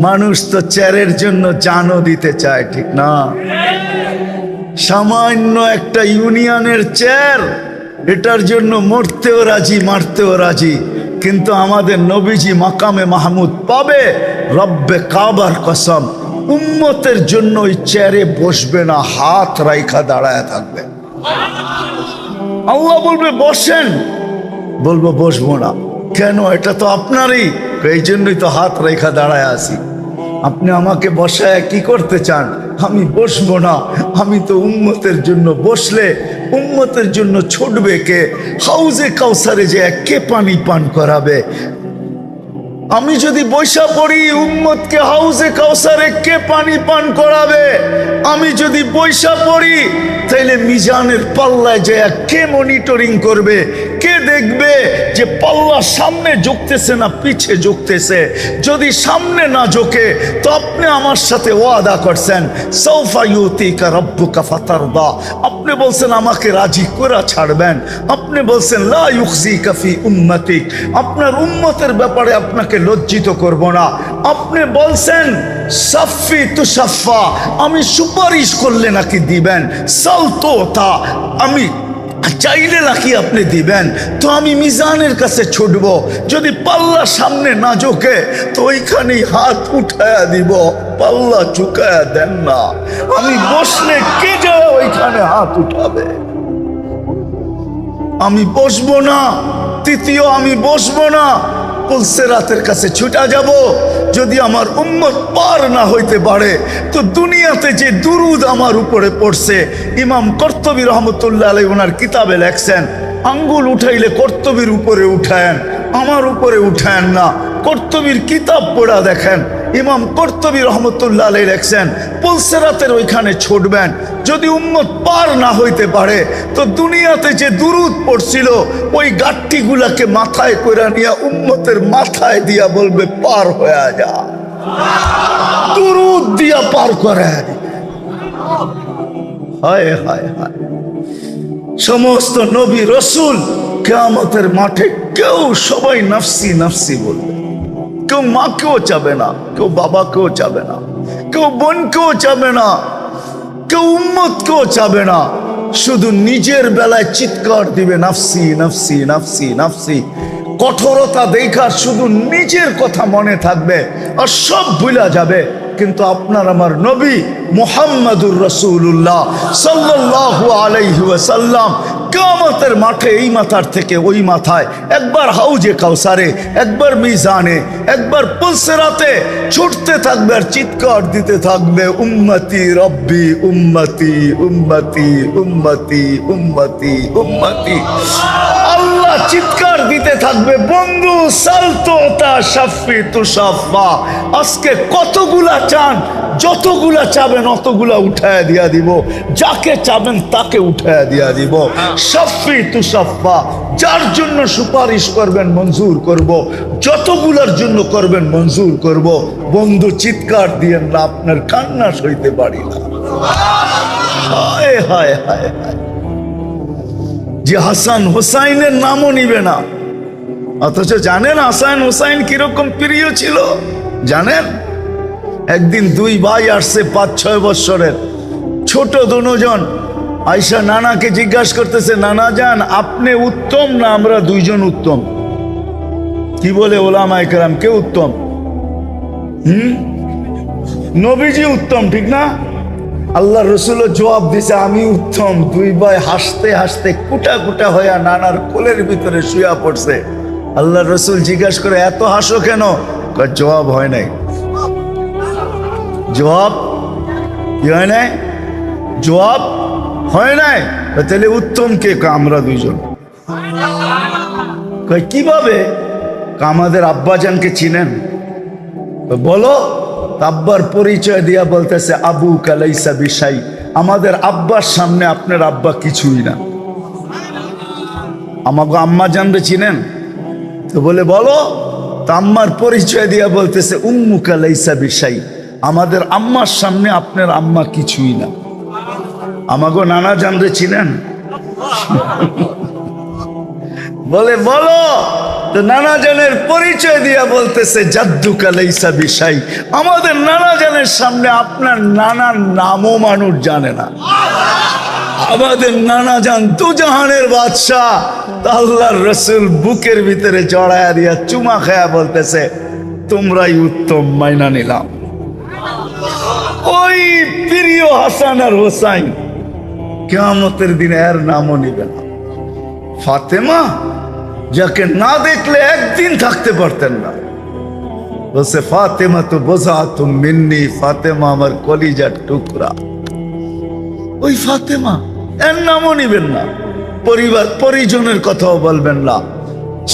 মানুষ তো চেয়ারের জন্য জানও দিতে চায়, ঠিক না? সামান্য একটা ইউনিয়নের চেয়ার, এটার জন্য মরতেও রাজি, মারতেও রাজি। কিন্তু আমাদের নবীজি মাকামে মাহমুদ পাবে, রব্বে কাবার কসম, উম্মতের জন্য ওই চেয়ারে বসবে না, হাত রাইখা দাঁড়ায় থাকবে। আল্লাহ বলবে বসেন, বলবো বসবো না। কেন? এটা তো আপনারই, এই জন্যই তো হাত রেখা দাঁড়ায় আছি। আপনি আমাকে বসায় কি করতে চান? আমি বসবো না। আমি তো উম্মতের জন্য বসলে উম্মতের জন্য ছুটবে কে? হাউজে কাউসারে যে কে পানি পান করাবে? আমি যদি বৈশা পড়ি, উম্মতকে হাউজে কাউসারে কে পানি পান করাবে? আমি যদি বৈশা পড়ি, তাইলে মিজানের পাল্লায় যে কে মনিটরিং করবে? কে দেখবে যে পাল্লা সামনে ঝুঁকতেছে না পিছে ঝুঁকতেছে? যদি সামনে না ঝুঁকে, তো আপনি আমার সাথে ওয়াদা করছেন, সাউফা ইউতিকা রাব্বুকা ফাতারদা। আপনি বলছেন আমাকে রাজি করে ছাড়বেন। আপনি বলছেন লা ইউখজিকা ফি উম্মতিক, আপনার উম্মতের ব্যাপারে আপনাকে লজ্জিত করব না। আপনি বলছেন সাফি তুসাফা, আমি সুপারিশ করলে নাকি দিবেন। সালতো তা, আমি চাইলে নাকি আপনি দিবেন। তো আমি মিজানের কাছে ছুটব, যদি পাল্লা সামনে না ঝোঁকে তো ওইখানেই হাত উঠায়া দিব। পাল্লা ঝুঁকায়া দেন না। আমি বসলে কে যায় ওইখানে হাত উঠাবে? আমি বসবো না। তৃতীয়, আমি বসবো না, পুলসেরাতের কাছে ছুটা যাব। যদি আমার উম্মত পার না হইতে পারে, তো দুনিয়াতে যে দুরুদ আমার উপরে পড়ছে, ইমাম কর্তুবী রহমতুল্লাহ আলাইহি ওনার কিতাবে লেখছেন, আঙ্গুল উঠাইলে কর্তুবীর উপরে উঠায়েন, আমার উপরে উঠায়েন না। কর্তুবীর কিতাব পড়া দেখেন, ইমাম কর্তুবী রহমতুল্লাহ আলাইহি লেখছেন, পুলসেরাতের ওইখানে ছুটবেন। যদি উম্মত পার না হইতে পারে, তো দুনিয়াতে যে দুরুদ পড়ছিল ওই গাঠটিগুলাকে মাথায় করে নিয়ে উম্মতের মাথায় দিয়া বলবে পার হয়ে যা, দুরুদ দিয়া পার করে। হায় হায় হায়, সমস্ত নবী রসুল কিয়ামতের মাঠে কেউ, সবাই নাফসি নাফসি বলবে। কেউ মাকেও চাবে না, কেউ বাবাকেও চাবে না, কেউ বোনকেও চাবে না, কেউ উম্মতকেও চাবে না। শুধু নিজের বেলায় চিৎকার দিবে নাফসি নাফসি নাফসি নাফসি। কঠোরতা দেখা শুধু নিজের কথা মনে থাকবে, আর সব ভুলা যাবে। কিন্তু আপনার আমার নবী মুহাম্মাদুর রাসূলুল্লাহ সাল্লাল্লাহু আলাইহি ওয়াসাল্লাম কিয়ামতের মাঠে এই মাথার থেকে ওই মাথায়, একবার হাউজে কাউসারে, একবার মিজানে, একবার পুলসিরাতে ছুটতে থাকবে আর চিৎকার দিতে থাকবে উম্মতি রব্বি উম্মতি উম্মতি উম্মতি উম্মতি উম্মতি। আল্লাহ চিৎকার দিতে থাকবে, বন্ধু সালতো তা শাফি তুসাফা। আজকে কতগুলা চান, যতগুলা চাবেন অতগুলা উঠায় দিয়া দিব। যাকে চাবেন তাকে উঠায় দিয়া দিব। শাফি তুসাফা, যার জন্য সুপারিশ করবেন মঞ্জুর করব, যতগুলার জন্য করবেন মঞ্জুর করব। বন্ধু চিৎকার দিয়েন না, আপনার কান্না সইতে পারি না। হায় হায় হায় হায়, যে হাসান হোসাইনের নামও নিবে না, অথচ জানেন হাসান হোসাইন কিরকম প্রিয় ছিল? জানেন, একদিন দুই ভাই আসছে 5-6 বৎসরের ছোট দুজন, আয়সা নানাকে জিজ্ঞাসা করতেছে, নানা যান আপনি উত্তম না আমরা দুইজন উত্তম? কি বলে ওলামায়ে কেরাম, কে উত্তম? নবীজি উত্তম, ঠিক না? আল্লাহ রসুল জবাব দিছে আমি উত্তম। দুই ভাই হাসতে হাসতে কুটা কুটা হইয়া নানার কোলের ভিতরে শুয়া পড়ছে। আল্লাহ রসুল জিজ্ঞাসা করে এত হাসো কেন? জবাব হয় নাই। জবাব কি হয় নাই? জবাব হয় নাই। তাহলে উত্তম কে? আমরা দুইজন। কিভাবে? আমাদের আব্বাজানকে চিনেন? বলো। আব্বার পরিচয় দিয়া বলতেছে আবু কালাইসা বিশাই, আমাদের আব্বার সামনে আপনার আব্বা কিছুই না। আমাকে আম্মা জানবে চিনেন? তো বলে বলো। তা আম্মার পরিচয় দিয়া বলতেছে উম্মু কালাইসা বিশাই, আমাদের আম্মার সামনে আপনার আম্মা কিছুই না। আমাকে নানা জানবে চিনেন? বলে বলো। তো নানা জানের পরিচয় দিয়া বলতেছে জাদ্দুকা লাইসা বিশাই, আমাদের নানা জানের সামনে আপনার নানার নামও মানুষ জানে না। আমাদের নানা জান দুজাহানের বাদশাহ। আল্লাহর রসুল বুকের ভিতরে জড়ায়া দিয়া চুমা খায়া বলতেছে তোমরাই উত্তম, মাইনা নিলাম। ওই প্রিয় হাসান আর হোসাইন কিয়ামতের দিনে এর নামও নিবে না। ফাতেমা যাকে না দেখলে একদিন থাকতে পারতেন না, বলছে ফাতেমা তো বোঝা তুমি মিন্নি, ফাতেমা আমার কলিজার টুকরা। ওই ফাতেমা এর নামও নিবেন না, পরিবার পরিজনের কথাও বলবেন না।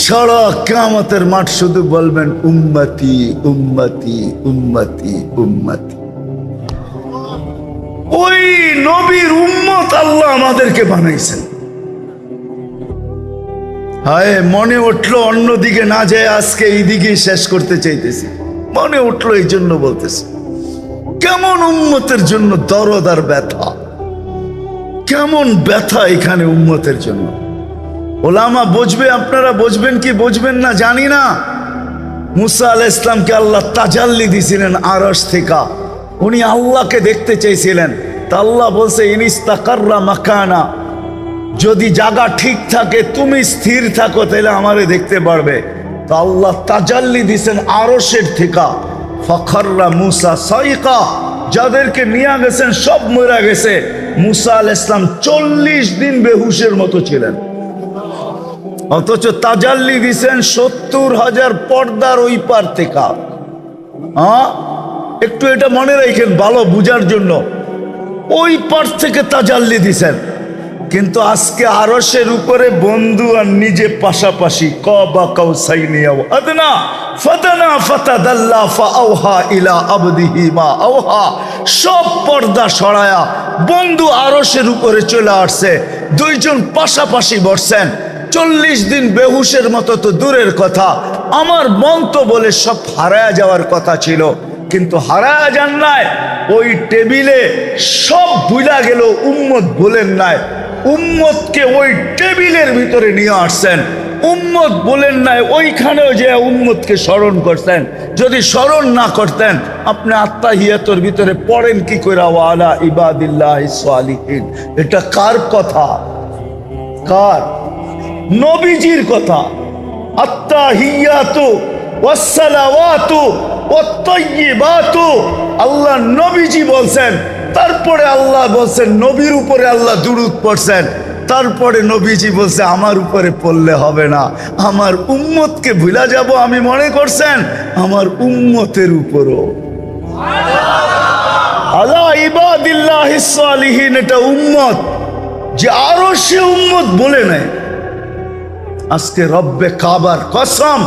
সারা কিয়ামতের মাঠ শুধু বলবেন উম্মতি উম্মতি উম্মতি উম্মতি। ওই নবীর উম্মত আল্লাহ আমাদেরকে বানাইছেন। হায়, মনে উঠলো অন্যদিকে না যায় আজকে এইদিকে শেষ করতে চাইতেছি, মনে উঠলো এই জন্য বলতেছি। কেমন উম্মতের জন্য দরদ আর ব্যথা, কেমন ব্যথা এখানে উম্মতের জন্য। ওলামা বুঝবে, আপনারা বুঝবেন কি বুঝবেন না জানি না। মুসা আলাইহিস সালামকে আল্লাহ তাজাল্লি দিয়েছিলেন আরশ থেকে, উনি আল্লাহকে দেখতে চাইছিলেন। তা আল্লাহ বলছে ইনিস্তাকাররা মাকানা, যদি জায়গা ঠিক থাকে, তুমি স্থির থাকো, তাহলে আমারে দেখতে পারবে। তো আল্লাহ তাজাল্লি দিয়েছেন আরশের থেকে। ফাখাররা মুসা সাইকা, যাদেরকে নিয়ে গেছেন সব মরে গেছে। মুসা আলাইহিস সালাম 40 দিন বেহুশের মতো ছিলেন, অথচ তাজাল্লি দিয়েছেন 70,000 পর্দার ওই পার থেকে। একটু এটা মনে রাখেন ভালো বুঝার জন্য, ওই পার থেকে তাজাল্লি দিয়েছেন। কিন্তু আজকে আরশের উপরে বন্ধু আর নিজে পাশাপাশি, কাবা কাউসাইনি আও আদনা ফাতানা ফাতাদাল্লা ফাআওহা ইলা আবদিহি মা আওহা। সব পর্দা সরায়া বন্ধু আরশের উপরে চলে আসছে, দুইজন পাশাপাশি বসছেন। 40 দিন বেহুশের মতো তো দূরের কথা, আমার মন তো বলে সব হারায়া যাওয়ার কথা ছিল, কিন্তু হারায়া যান নাই। ওই টেবিলে সব ভুলা গেল, উম্মত বলেন নাই। উম্মতকে ওই টেবিলের ভিতরে নিয়ে আসছেন, উম্মত বলেন নাই। ওইখানেও যে উম্মতকে স্মরণ করতেন, যদি স্মরণ না করতেন আপনি আত্তাহিয়াতুর ভিতরে পড়েন কি করে ওয়ালা ইবাদিল্লাহিস সালিহিন? এটা কার কথা? কার? নবীজির কথা। আত্তাহিয়াতু ওয়াসসালাওয়াতু ওয়াত-তাইয়্যিবাতু, আল্লাহ নবীজি বলছেন। তারপরে আল্লাহ বলছেন, নবীর উপরে আল্লাহ দুরূদ পড়ছেন। তারপরে নবীজি বলছে আমার উপরে পড়লে হবে না, আমার উম্মতকে ভুলা যাব আমি মনে করছেন, আমার উম্মতের উপরও। আলা ইবাদিল্লাহিস সালিহিন, এটা উম্মত, যে আরো সে উম্মত বলে নেয়। আজকে রব্বে কাবার কসম,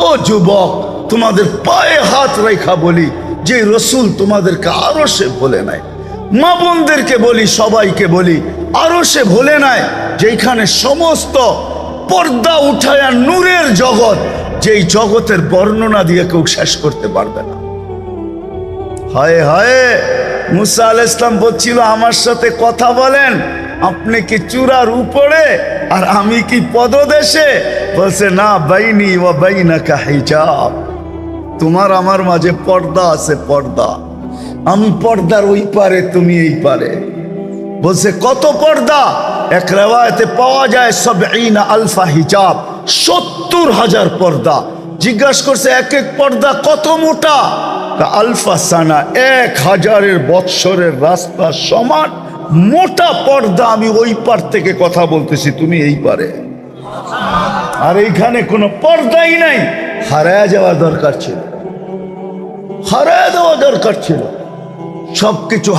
ও যুবক, তোমাদের পায়ে হাত রেখা বলি, যে রসুল তোমাদেরকে আরো সে বলে নাই। মা বোনদেরকে বলি, সবাইকে বলি, আরো সে বলে নাই, যেখানে সমস্ত পর্দা উঠায়া নূরের জগৎ, যেই জগতের বর্ণনা দিয়ে কেউ শেষ করতে পারবে না। হায় হায়, মুসা আলাইহিস সালাম বলছিল আমার সাথে কথা বলেন, আপনি কি চূড়ার উপরে আর আমি কি পদদেশে? বলছে না, বাইনি ওয়া বাইনাকা হিজাব, তোমার আমার মাঝে পর্দা আছে, পর্দা। আমি পর্দার ওই পারে, তুমি এই পারে। বলছে কত পর্দা? এক রিওয়ায়াতে পাওয়া যায় ৭০ আলফা হিজাব, ৭০,০০০ পর্দা। জিজ্ঞাসা করছে এক এক পর্দা কত মোটা? আলফা সানা, ১,০০০ বৎসরের রাস্তা সমান মোটা পর্দা। আমি ওই পার থেকে কথা বলতেছি, তুমি এই পারে। আর এইখানে কোনো পর্দাই নাই। হারায়া যাওয়া দরকার ছিল, হারায়া দেওয়া দরকার ছিল। সবকিছু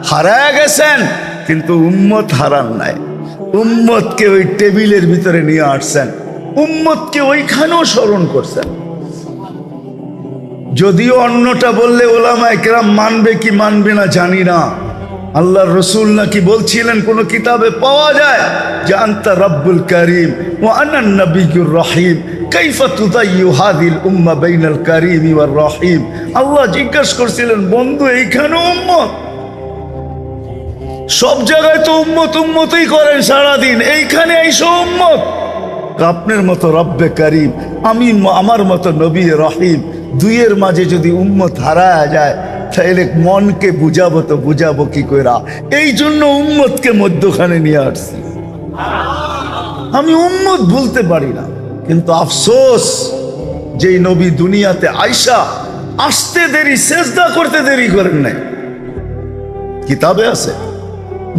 হারায়া গেছেন, কিন্তু উম্মত হারান নাই। উম্মতকে ওই টেবিলের ভিতরে নিয়ে আসছেন, উম্মতকে ওইখানেও স্মরণ করছেন। যদিও অন্যটা বললে ওলামায়ে কেরাম মানবে কি মানবে না জানি না। আল্লাহর রসুল নাকি বলছিলেন, কোন কিতাবে পাওয়া যায় যে আনতা রব্বুল করিম ওয়া আনা নবিয়্যুর রহিম, কাইফা তুদাইয়ু হাযিল উম্মাহ বাইনাল করিম ওয়ার রহিম। আল্লাহ জিজ্ঞাসা করছিলেন, বন্ধু এইখানে উম্মত, সব জায়গায় তো উম্মত উম্মতই করেন সারাদিন, এইখানে আইসো উম্মত। আপনার মতো রব্বে করিম, আমি আমার মতো নবী রহিম, দুইয়ের মাঝে যদি উম্মত হারায়া যায় তাহলে মনকে বুঝাবো তো বুঝাবো কি কইরা? এই জন্য উম্মতকে মধ্যখানে নিয়ে আসছি। আমি উম্মত বলতে পারি না, কিন্তু আফসোস যেই নবী দুনিয়াতে আইসা আসতে দেরি, সেজদা করতে দেরি করেন নাই। কিতাবে আছে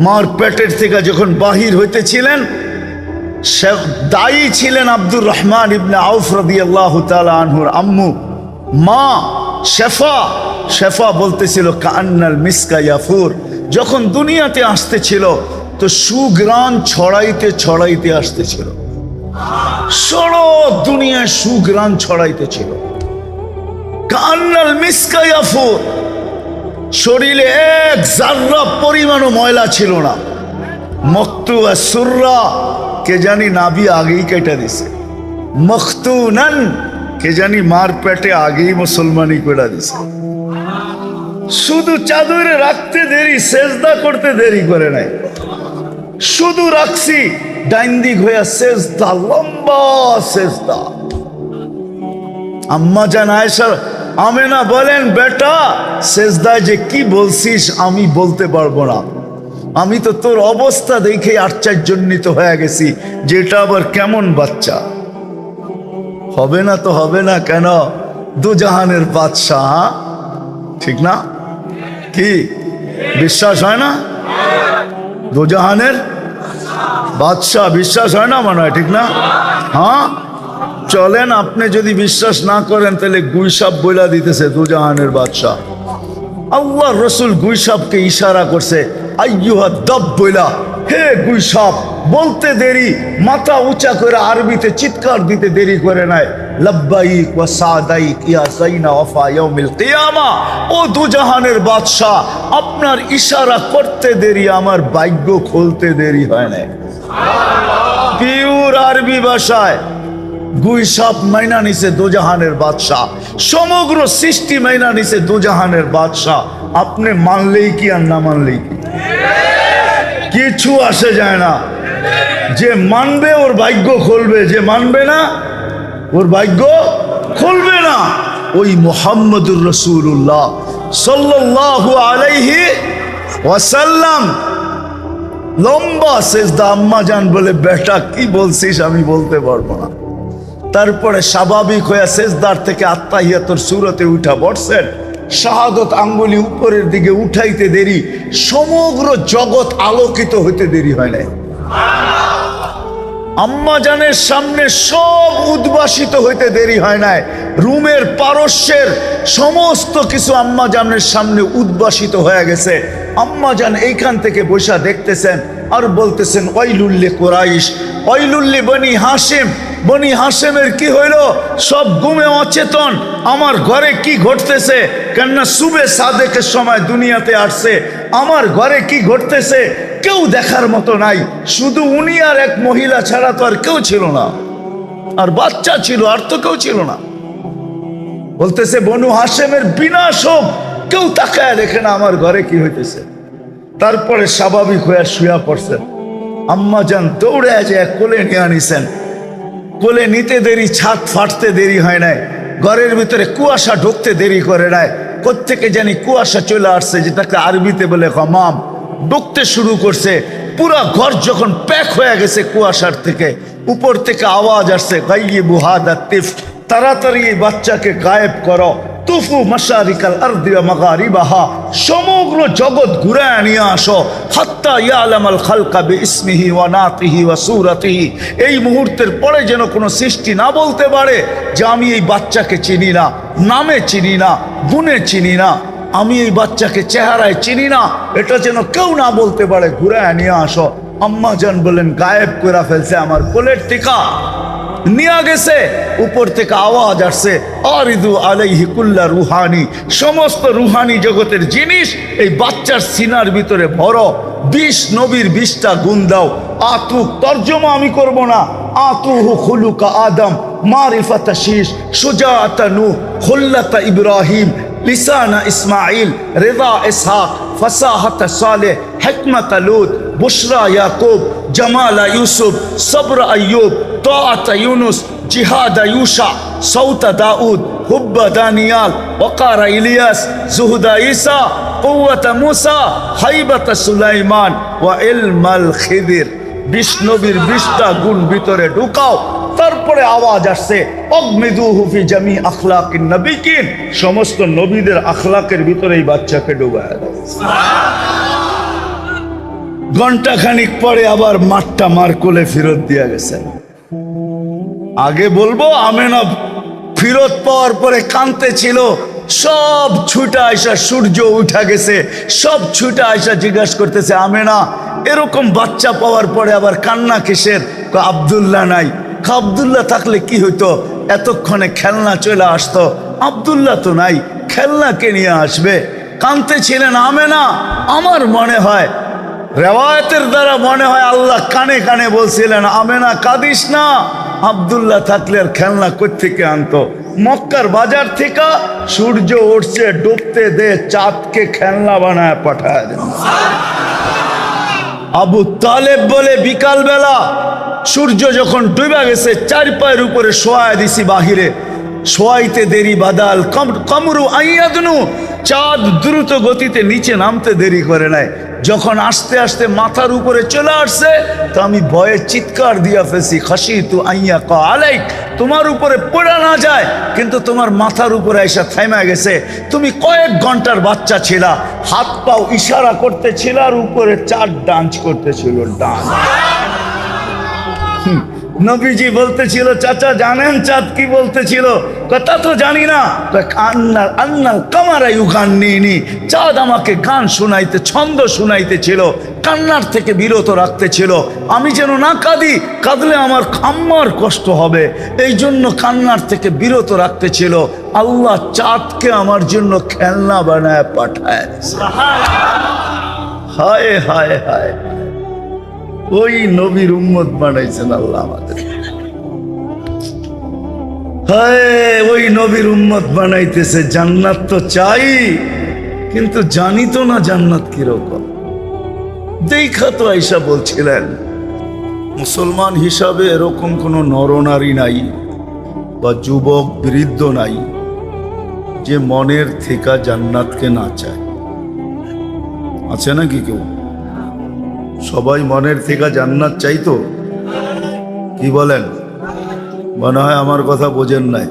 মার পেটের থেকে যখন বাহির হইতেছিলেন, দায়ী ছিলেন আব্দুর রহমান ইবনে আউফ রাদিয়াল্লাহু তাআলা আনহুর আম্মু মা শেফা। শেফা বলতেছিল কান্নাল মিসকা ইয়াফুর, যখন দুনিয়াতে আসতেছিল তো সুগ্রাণ ছড়াইতে ছড়াইতে আসতেছিল, সারা দুনিয়ায় সুগ্রাণ ছড়াইতেছিল। কান্নাল মিসকা ইয়াফুর, শরীরে এক জাররা পরিমাণও ময়লা ছিল না। মক্তু সুররা, কে জানি নাভি আগেই কেটে দিছে। মখতুনান, কে জানি মার পেটে আগেই মুসলমানি করে দিছে। শুধু চাদরে রাখতে দেরি, সেজদা করতে দেরি করে নাই। শুধু রাখছি, ডাইন দিক হইয়া সেজদা, লম্বা সেজদা। আম্মা জান আয়েশা আমেনা বলেন, বেটা সেজদায় যে কি বলছিস আমি বলতে পারবো না, আমি তো তোর অবস্থা দেখে আশ্চর্যান্বিত হয়ে গেছি, যেটা আবার কেমন বাচ্চা। হবে না তো হবে না কেন? দুজাহানের বাদশাহ, ঠিক না? কি বিশ্বাস হয় না? দুজাহানের বাদশাহ, বিশ্বাস হয় না মনে হয়, ঠিক না? হ্যাঁ চলেন, আপনি যদি বিশ্বাস না করেন তাহলে গুইসাব বইলা দিতেছে দুজাহানের বাদশাহ। আল্লাহ রসুল গুইসাবকে ইশারা করছে, আইয়ুহা দাব বইলা, হে গুইসাব। বলতে দেরি, মাথা উঁচা করে আরবিতে চিৎকার দিতে দেরি করে নাই, লব্বাইক ওয়া সাদাইক ইয়া যাইনা ওয়াফা ইয়াউমিল কিয়ামা। ও দুজাহানের বাদশাহ, আপনার ইশারা করতে দেরি, আমার ভাগ্য খুলতে দেরি হয় না। পিওর আরবি ভাষায় গুইসাব মাইনা নিছে দুজাহানের বাদশাহ, সমগ্র সৃষ্টি মাইনা নিছে দুজাহানের বাদশাহ। আপনি মানলেই কি আর না মানলেই কি, কিছু আসে যায় না। যে মানবে ওর ভাগ্য খুলবে, যে মানবে না ওর ভাগ্য খুলবে না। ওই মুহাম্মদুর রাসূলুল্লাহ সাল্লাল্লাহু আলাইহি ওয়াসাল্লাম লম্বা সেজদা। আম্মা জান বলে, বেটা কি বলছিস আমি বলতে পারবো না। তারপরে স্বাভাবিক হয়ে সেজদার থেকে আত্তাহিয়াতুর সূরতে উঠা বসছেন। শাহাদত আঙ্গুলি উপরের দিকে উঠাইতে দেরি, সমগ্র জগৎ আলোকিত হইতে দেরি হয় না। আম্মা জানের সামনে সব উদ্ভাসিত হইতে দেরি হয় নাই। রুমের পারস্যের সমস্ত কিছু আম্মা জানের সামনে উদ্ভাসিত হয়ে গেছে। আম্মা জান এইখান থেকে বৈশা দেখতেছেন আর বলতেছেন, ওয়াইলুল্লি কুরাইশ, ওয়াইলুল্লি বনি হাশিম। বনি হাশেমের কি হইল? সব ঘুমে অচেতন। আমার ঘরে কি ঘটতেছে? কেননা সুবে সাদেকের সময় দুনিয়াতে আসছে। আমার ঘরে কি ঘটতেছে কেউ দেখার মতো নাই। শুধু উনি আর এক মহিলা ছাড়া তো আর কেউ ছিল না, আর বাচ্চা ছিল, আর তো কেউ ছিল না। বলতেছে বনু হাশেমের বিনাশ হোক, কেউ তাকায় দেখে না আমার ঘরে কি হইতেছে। তারপরে স্বাভাবিক হয়ে শুয়া পড়ছেন। আম্মা জান দৌড়ে যায় কোলে নিয়ে আনিছেন। কোলে নিতে দেরি, ছাদ ফাটতে দেরি হয় নাই, ঘরের ভিতরে কুয়াশা ঢুকতে দেরি করে নাই। কোত্থেকে জানি কুয়াশা চলে আসছে, যেটাকে আরবিতে বলে গমাম, ঢুকতে শুরু করছে। পুরা ঘর যখন প্যাক হয়ে গেছে কুয়াশার থেকে, উপর থেকে আওয়াজ আসছে, গাইয়িবু হাদা তিফ, তাড়াতাড়ি এই বাচ্চাকে গায়েব করো। তুফু মাশারিকাল আরদি ওয়া মাগারিবাহা, সমগ্র জগৎ ঘুরায় নিয়ে আসো। হাত্তা ইয়ালামাল খালকা বিইসমিহি ওয়া নাতিহি ওয়া সূরাতিহি, এই মুহূর্তের পরে যেন কোনো সৃষ্টি না বলতে পারে যে আমি এই বাচ্চাকে চিনি না, নামে চিনি না, গুণে চিনি না, আমি এই বাচ্চাকে চেহারায় চিনি না, এটা যেন কেউ না বলতে পারে। ঘুরায় নিয়ে আসো। আম্মা জান বলেন, গায়েব করে ফেলছে আমার কোলের টিকা, নিয়ে গেছে। উপর থেকে আওয়াজ আসছে, আরিদু আলাইহি কুল্লা রুহানি, সমস্ত রুহানি জগতের জিনিস এই বাচ্চার সিনার ভিতরে ভরো। 20 নবীর 20টা গুণ দাও। আতু, তর্জমা আমি করব না। আতুহু খুলুকা আদম, মারিফাতা শীশ, সুজাআতা নূহ, খুল্লাতা ইব্রাহিম, লিসানা ইসমাইল, রিদা ইসহাক, ফাসাহাতা সালেহ, হিকমাতা লূত, বুশরা ইয়াকুব, জামালা ইউসুফ, সবর আইয়ুব, তাআত ইউনুস, জিহাদ ইউশা, সৌতা দাউদ, হুব্বা দানিয়াল, ওয়াকার ইলিয়াস, জুহুদা ঈসা, কুওয়াতা মুসা, হাইবাতা সুলাইমান, ওয়া ইলমাল খিদির। 20 নবীর 20টা গুণ ভিতরে ঢুকাও। তারপরে আওয়াজ আসছে অগমিদুহু ফি জামি আখলাকিন নবিয়িন, সমস্ত নবীদের আখলাকের ভিতরে এই বাচ্চাকে ডুবায় দাও। ঘন্টা খানিক পরে আবার মাঠটা মার কোলে ফেরত দিয়া গেছে। আগে বলবো আমেনা ফেরত পাওয়ার পরে কাঁদতে ছিল, সব ছুটা আয়সা, সূর্য উঠা গেছে, সব ছুটা আয়সা জিজ্ঞাসা করতেছে আমেনা এরকম বাচ্চা পাওয়ার পরে আবার কান্না কিসের? আব্দুল্লাহ নাই। আব্দুল্লাহ থাকলে কি হইতো? এতক্ষণে খেলনা চলে আসতো। আব্দুল্লাহ তো নাই, খেলনা কে নিয়ে আসবে? কাঁদতে ছিলেন আমেনা। আমার মনে হয় রেওয়ায়তের দ্বারা মনে হয় আল্লাহ কানে কানে বলছিলেন আমেনা কাঁদিস না, আব্দুল্লাহ থাকলে আর খেলনা কোত্থেকে আনতো? মক্কার বাজার থেকে সূর্য উঠছে, ডুবতে দে, চাঁদকে খেলনা বানায় পাঠায় দেন। আবু তালেব বলে বিকাল বেলা সূর্য যখন ডুবে গেছে, 4 পায়ের উপরে শোয়া দিছি বাহিরে, শোয়াইতে দেরি বাদাল কামরু আইয়াদনু, চাঁদ দ্রুত গতিতে নিচে নামতে দেরি করে নাই। যখন আস্তে আস্তে মাথার উপরে চলে আসছে, তো আমি ভয়ে চিৎকার দিয়া ফেলছি, খাশিতু আইয়া কা আলাইক, তোমার উপরে পড়া না যায়, কিন্তু তোমার মাথার উপরে এসে থাইমা গেছে। তুমি কয়েক ঘন্টার বাচ্চা ছিলা, হাত পাও ইশারা করতেছিল আর উপরে 4 ডান্স করতেছিল, ডান্স। নবীজি বলতেছিল চাচা জানেন চাঁদ কি বলতেছিল? কথা তো জানি না। আন্নাল কামারা ইউগান্নিনি, চাঁদ আমাকে গান শুনাইতে, ছন্দ শুনাইতেছিল, কান্নার থেকে বিরত রাখতেছিল। আমি যেন না কাঁদি, কাঁদলে আমার আম্মার কষ্ট হবে, এই জন্য কান্নার থেকে বিরত রাখতেছিল। আল্লাহ চাঁদকে আমার জন্য খেলনা বানায় পাঠায়। হায় হায় হায়, ওই নবীর উম্মত বানাইছেন আল্লাহ আমাদের। হায়, ওই নবীর উম্মত বানাইতেছে। জান্নাত তো চাই, কিন্তু জানি তো না জান্নাত কিরকম। দেখা তো আয়েশা বলছিলেন মুসলমান হিসাবে এরকম কোনো নরনারী নাই বা যুবক বৃদ্ধ নাই যে মনের থেকে জান্নাতকে না চায়। আছে নাকি কেউ? সবাই মনের থেকে জান্নাত চাইতো? কি বলেন? মনে হয় আমার কথা বোঝেন নাই।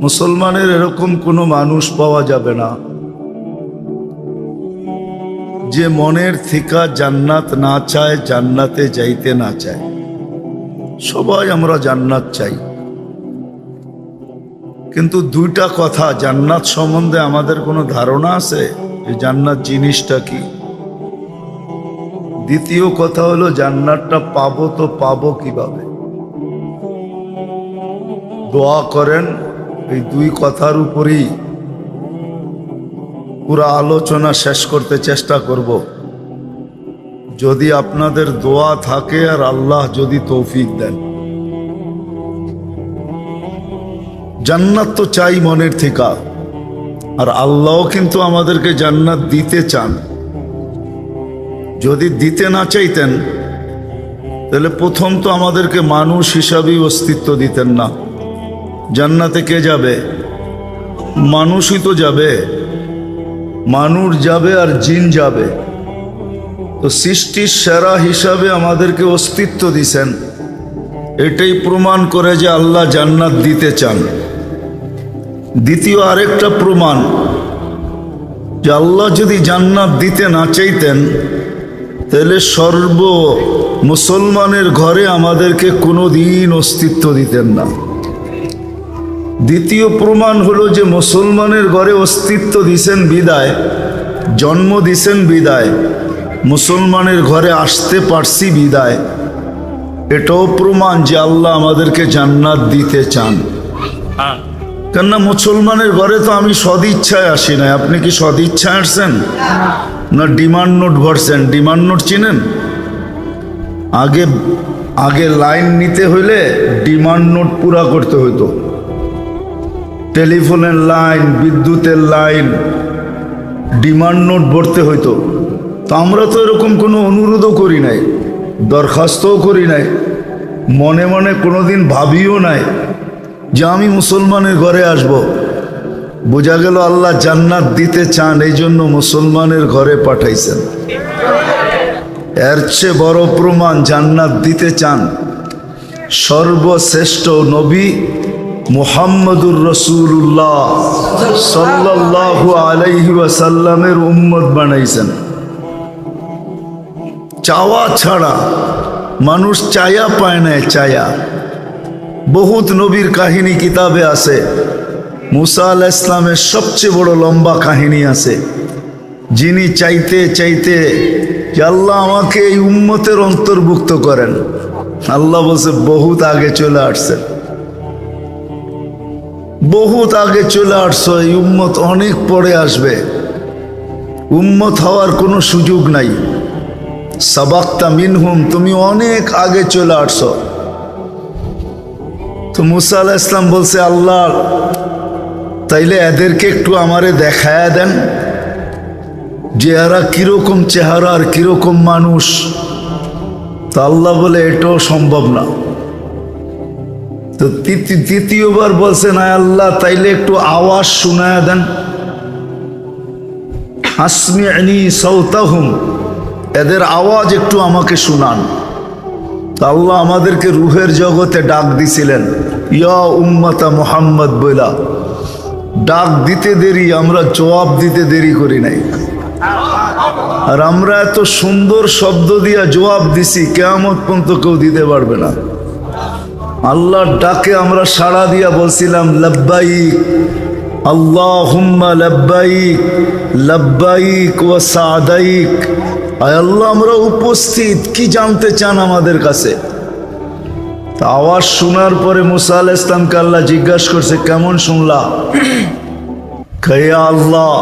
মুসলমানের এরকম কোনো মানুষ পাওয়া যাবে না যে মনের থেকে জান্নাত না চায়, জান্নাতে যাইতে না চায়। সবাই আমরা জান্নাত চাই, কিন্তু 2টা কথা জান্নাত সম্বন্ধে আমাদের কোনো ধারণা আছে যে জান্নাত জিনিসটা কি? দ্বিতীয় কথা হলো জান্নাতটা পাবো তো পাবো কিভাবে? দোয়া করেন, এই 2 কথার উপরই পুরো আলোচনা শেষ করতে চেষ্টা করব। যদি আপনাদের দোয়া থাকে আর আল্লাহ যদি তৌফিক দেন। জান্নাত তো চাই মনের থেকে, আর আল্লাহও কিন্তু আমাদেরকে জান্নাত দিতে চান। যদি দিতে না চাইতেন তাহলে প্রথম তো আমাদেরকে মানুষ হিসাবেই অস্তিত্ব দিতেন না। জান্নাতে কে যাবে? মানুষই তো যাবে। মানুষ যাবে আর জিন যাবে। তো সৃষ্টির সেরা হিসাবে আমাদেরকে অস্তিত্ব দিছেন, এটাই প্রমাণ করে যে আল্লাহ জান্নাত দিতে চান। দ্বিতীয় আরেকটা প্রমাণ যে আল্লাহ যদি জান্নাত দিতে না চাইতেন তাহলে সর্ব মুসলমানের ঘরে আমাদেরকে কোনোদিন অস্তিত্ব দিতেন না। দ্বিতীয় প্রমাণ হলো যে মুসলমানের ঘরে অস্তিত্ব দিছেন বিদায়, জন্ম দিছেন বিদায়, মুসলমানের ঘরে আসতে পারছি বিদায়, এটাও প্রমাণ যে আল্লাহ আমাদেরকে জান্নাত দিতে চান। কেননা মুসলমানের ঘরে তো আমি সদিচ্ছায় আসি নাই। আপনি কি সদিচ্ছায় আসছেন না ডিমান্ড নোট ভরছেন? ডিমান্ড নোট চিনেন? আগে লাইন নিতে হইলে ডিমান্ড নোট পুরা করতে হইতো। টেলিফোনের লাইন, বিদ্যুতের লাইন, ডিমান্ড নোট ভরতে হইতো। তো আমরা তো এরকম কোনো অনুরোধও করি নাই। দরখাস্তও করি নাই, মনে মনে কোনোদিন ভাবিও নাই যে আমি মুসলমানের ঘরে আসব। বোঝা গেল আল্লাহ জান্নাত দিতে চান, এই জন্য মুসলমানের ঘরে পাঠাইছেন। এর চেয়ে বড় প্রমাণ জান্নাত দিতে চান সর্বশ্রেষ্ঠ নবী মুহাম্মদুর রাসূলুল্লাহ সাল্লাল্লাহু আলাইহি ওয়াসাল্লামের উম্মত বানাইছেন। চাওয়া ছাড়া মানুষ চায়া পায় না, চায়া। বহুত নবীর কাহিনী কিতাবে আছে। মুসা আলাইহিস সালামের সবচেয়ে বড় লম্বা কাহিনী আছে, যিনি চাইতে চাইতে যে আল্লাহ আমাকে এই উম্মতের অন্তর্ভুক্ত করেন, আল্লাহ বলছে বহুত আগে চলে আসছেন, বহুত আগে চলে আসছো, এই উম্মত অনেক পরে আসবে, উম্মত হওয়ার কোনো সুযোগ নাই। সাবাক্তা মিনহুম, তুমি অনেক আগে চলে আসছো। তো মুসা আলাইহিস সালাম বলছে, আল্লাহ তাইলে এদেরকে একটু আমারে দেখায়া দেন যে এরা কিরকম চেহারা আর কিরকম মানুষ। তো আল্লাহ বলে এটাও সম্ভব না। তো তৃতীয়বার বলছে, না আল্লাহ তাইলে একটু আওয়াজ শোনায়া দেন, আসমি'নি সাওতাহুম, এদের আওয়াজ একটু আমাকে শুনান। তো আল্লাহ আমাদেরকে রুহের জগতে ডাক দিছিলেন, ইয়া উম্মতা মুহাম্মদ বইলা। ডাক দিতে দেরি, আমরা জবাব দিতে দেরি করি নাই। আর আমরা এত সুন্দর শব্দ দিয়া জবাব দিছি, কিয়ামত পর্যন্ত কেউ দিতে পারবে না। আল্লাহর ডাকে আমরা সাড়া দিয়া বলছিলাম, লাব্বাইক আল্লাহুম্মা লাব্বাইক লাব্বাইক ওয়া সাদাইক। আয় আল্লাহ, আমরা উপস্থিত, কি জানতে চান আমাদের কাছে? তা আওয়াজ শোনার পরে মুসা আলাইহিস সালামকে আল্লাহ জিজ্ঞাসা করছে, কেমন শুনলা? কয়া আল্লাহ,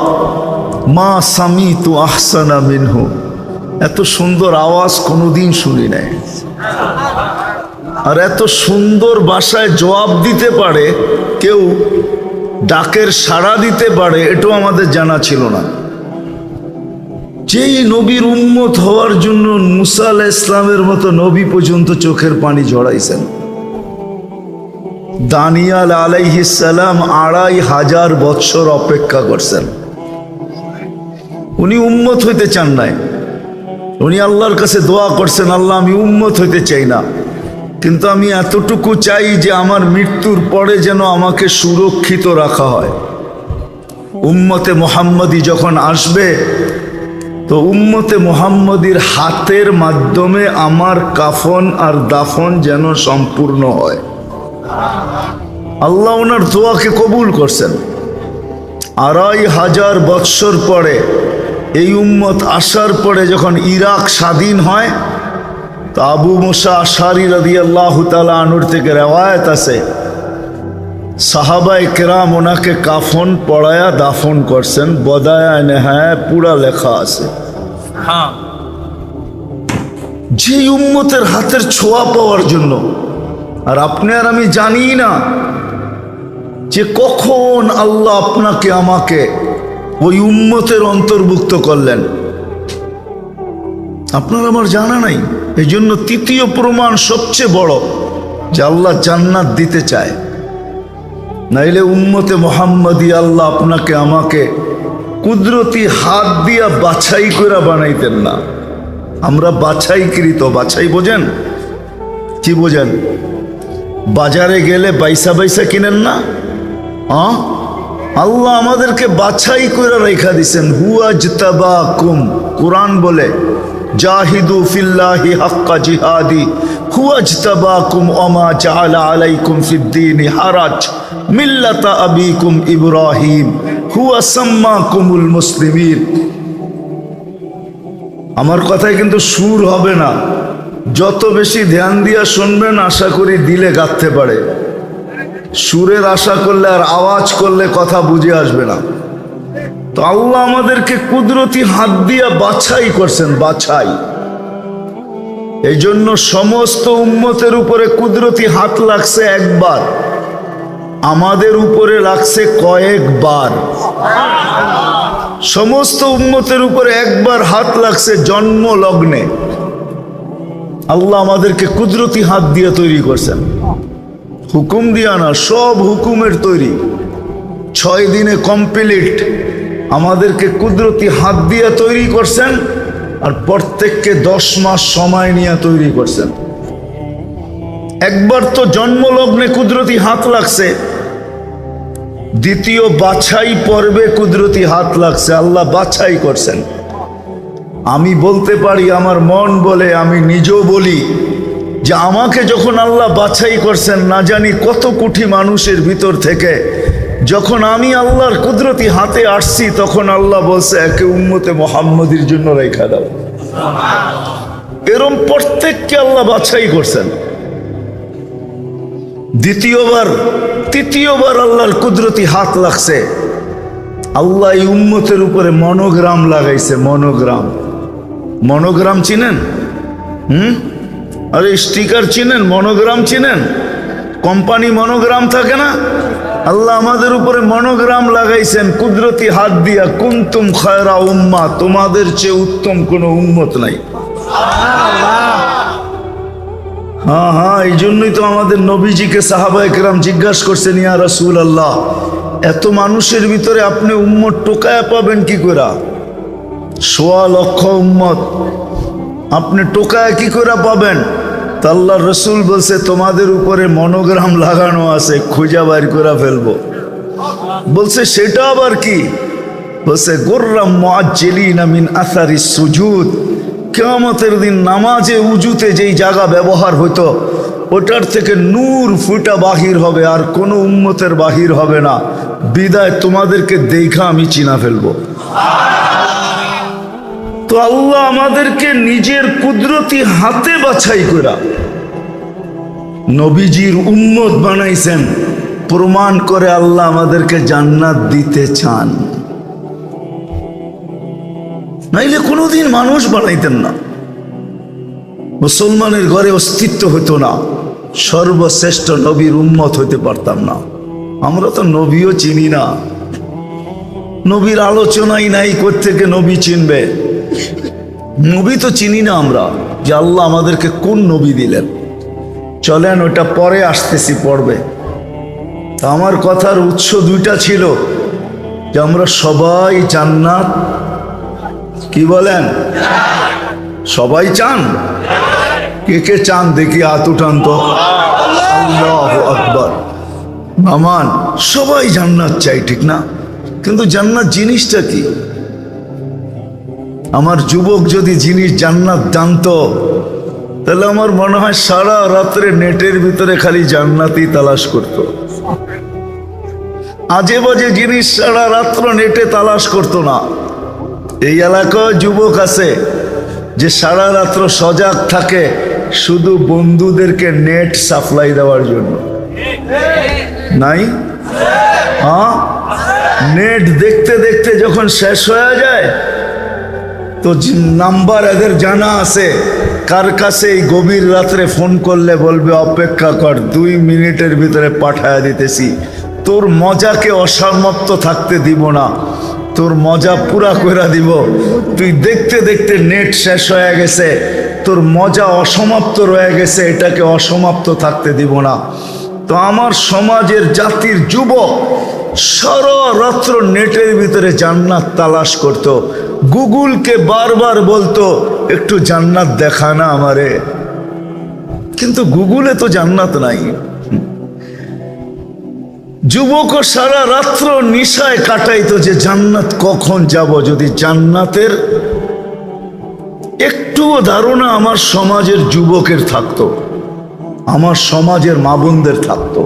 মা সামিতু আহসানা মিনহু, এত সুন্দর আওয়াজ কোনোদিন শুনি নাই। আর এত সুন্দর ভাষায় জবাব দিতে পারে কেউ, ডাকের সাড়া দিতে পারে, এটাও আমাদের জানা ছিল না। যেই নবীর উম্মত হওয়ার জন্য মুসা আলাইহিস সালামের মতো নবী পর্যন্ত চোখের পানি ঝরাইছেন। দানিয়াল আলাইহিস সালাম ২৫০০ বৎসর অপেক্ষা করছেন। উনি উম্মত হইতে চান নাই, উনি আল্লাহর কাছে দোয়া করছেন, আল্লাহ আমি উম্মত হইতে চাই না, কিন্তু আমি এতটুকু চাই যে আমার মৃত্যুর পরে যেন আমাকে সুরক্ষিত রাখা হয়। উম্মতে মুহাম্মদী যখন আসবে, তো উম্মতে মুহাম্মদীর হাতের মাধ্যমে আমার কাফন আর দাফন যেন সম্পূর্ণ হয়। আল্লাহ ওনার দোয়াকে কবুল করছেন। ২৫০০ বৎসর পরে এই উম্মত আসার পরে যখন ইরাক স্বাধীন হয়, তো আবু মুসা আশআরী রাদিয়াল্লাহু তাআলা আনহু থেকে রিওয়ায়াত আছে, সাহাবায়ে কেরাম ওনাকে কাফন পড়ায়া দাফন করছেন। বদায়া নেহায়া পুরা লেখা আছে। যে উম্মতের হাতের ছোঁয়া পাওয়ার জন্য। আর আপনি আর আমি জানি না যে কখন আল্লাহ আপনাকে আমাকে ওই উম্মতের অন্তর্ভুক্ত করলেন, আপনার আমার জানা নাই। এই জন্য তৃতীয় প্রমাণ সবচেয়ে বড় যে আল্লাহ জান্নাত দিতে চায়। নাইলে উম্মতে মুহাম্মদী আল্লাহ আপনাকে আমাকে কুদরতি হাত দিয়া বাছাই করে বানাইতেন না। আমরা বাছাইকৃত, বাছাই বোঝেন? কি বোঝেন? বাজারে গেলে বাইসা বাইসা কিনেন না? আল্লাহ আমাদেরকে বাছাই করে রেখা দিছেন। হুয়াজতাবাকুম, কোরআন বলে জাহিদু ফিল্লাহি হাক্কা জিহাদি হুয়াজতাবাকুম ওমা জাআলা আলাইকুম ফিদ্দীনি হারাজ মিল্লাতা আবিকুম ইব্রাহিম হুয়া সাম্মাকুমুল মুসলিমিন। আমার কথায় কিন্তু সুর হবে না, যত বেশি ধ্যান দিয়া শুনবেন আশা করি দিলে গাঁথতে পারে। সুরের আশা করলে আর আওয়াজ করলে কথা বুঝে আসবে না। তো আল্লাহ আমাদেরকে কুদরতি হাত দিয়া বাছাই করছেন, বাছাই। এই জন্য সমস্ত উম্মতের উপরে কুদরতি হাত লাগছে একবার, আমাদের উপরে লাগছে কয়েকবার। সমস্ত উম্মতের উপরে একবার হাত লাগছে জন্ম লগ্নে, আল্লাহ আমাদেরকে কুদরতি হাত দিয়ে তৈরি করছেন, হুকুম দিয়া না, সব হুকুমের তৈরি। 6 দিনে কমপ্লিট আমাদেরকে কুদরতি হাত দিয়ে তৈরি করছেন, আর প্রত্যেককে 10 মাস সময় নিয়ে তৈরি করছেন। একবার তো জন্মলগ্নে কুদরতি হাত লাগছে, দ্বিতীয় বাছাই পর্বে কুদরতি হাত লাগছে, আল্লাহ বাছাই করছেন। আমি বলতে পারি, আমার মন বলে, আমি নিজেও বলি যে আমাকে যখন আল্লাহ বাছাই করছেন, না জানি কত কোটি মানুষের ভিতর থেকে যখন আমি আল্লাহর কুদরতি হাতে আসছি, তখন আল্লাহ বলছে একে উম্মতে মুহাম্মদীর জন্য রেখা দাও। এরম প্রত্যেককে আল্লাহ বাছাই করছেন। তৃতীয়বার আল্লাহর কুদরতি হাত লাগছে। আল্লাহ এই উম্মতের উপরে মনোগ্রাম লাগাইছে। মনোগ্রাম চিনেন? আরে স্টিকার চিনেন? মনোগ্রাম চিনেন? কোম্পানি মনোগ্রাম থাকে না? আল্লাহ আমাদের উপরে মনোগ্রাম লাগাইছেন কুদরতি হাত দিয়া, কুনতুম খায়রা উম্মাহ, তোমাদের চেয়ে উত্তম কোনো উম্মত নাই। হ্যাঁ, এই জন্যই তো আমাদের নবীজিকে সাহাবায়ে কেরাম জিজ্ঞাসা করছেন, ইয়া রাসূলুল্লাহ, এত মানুষের ভিতরে আপনি উম্মত টোকায়া পাবেন কি করে? 1.25 লক্ষ উম্মত আপনি টোকায়া কি করে পাবেন? তা আল্লাহর রাসূল বলছে, তোমাদের উপরে মনোগ্রাম লাগানো আছে, খুঁজা বাইর করে ফেলবো। বলছে সেটা আবার কি? বলছে গুররাম মুআজ্জিলিনা মিন আসারিস সুজুদ, কিয়ামতের দিন নামাজে উজুতে যেই জায়গা ব্যবহার হতো, ওটার থেকে নূর ফুটা বাহির হবে, আর কোনো উম্মতের বাহির হবে না। বিদায় তোমাদেরকে দেখা আমি চিনা ফেলবো। তো আল্লাহ আমাদেরকে নিজের কুদরতি হাতে বাছাই করা নবীজির উম্মত বানাইছেন, প্রমাণ করে আল্লাহ আমাদেরকে জান্নাত দিতে চান। নাইলে কোনোদিন মানুষ বানাইতেন না, মুসলমানের ঘরে অস্তিত্ব হতো না, সর্বশ্রেষ্ঠ নবীর উম্মত হইতে পারতাম না। আমরা তো নবীও চিনি না, নবীর আলোচনাই নাই, কোত্থেকে নবী চিনবে? নবী তো চিনি না আমরা, যে আল্লাহ আমাদেরকে কোন নবী দিলেন। চলেন ওটা পরে আসতেছি পড়বে। তা আমার কথার উৎস 2টা ছিল, যে আমরা সবাই জান্নাত, কি বলেন? সবাই চান? কে কে চান দেখি হাত উঠান তো। আল্লাহু আকবার। মামান সবাই জান্নাত চাই, ঠিক না? কিন্তু জান্নাত জিনিসটা কি? আমার যুবক যদি জিনিস জান্নাত জানতো, তাহলে আমার মনে হয় সারা রাত্রে নেটের ভিতরে খালি জান্নাতই তালাশ করত। আজে বাজে জিনিস সারা রাত্র নেটে তালাশ করতো না। এই এলাকায় যুবক আছে যে সারা রাত্র সজাগ থাকে শুধু বন্ধুদেরকে নেট সাপ্লাই দেওয়ার জন্য। নাই? হ্যাঁ, নেট দেখতে দেখতে যখন শেষ হয়ে যায়, তো নাম্বার এদের জানা আছে, কার কাছে এই গভীর রাত্রে ফোন করলে বলবে অপেক্ষা কর, 2 মিনিটের ভিতরে পাঠায়া দিতেছি। তোর মজাকে অসমাপ্ত থাকতে দিব না, তোর মজা পুরা করে দিব। তুই দেখতে দেখতে নেট শেষ হয়ে গেছে, তোর মজা অসমাপ্ত রয়ে গেছে, এটাকে অসমাপ্ত থাকতে দিব না। তো আমার সমাজের জাতির যুবক সারা রাত্র নেটের ভিতরে জান্নাত তালাশ করত। গুগলকে বারবার বলতো একটু জান্নাত দেখা না আমারে, কিন্তু গুগলে তো জান্নাত নাই। যুবকও সারা রাত্র নিশায় কাটাইতো যে জান্নাত কখন যাব। যদি জান্নাতের একটুও ধারণা আমার সমাজের যুবকের থাকতো, আমার সমাজের মা বোনদের থাকতো,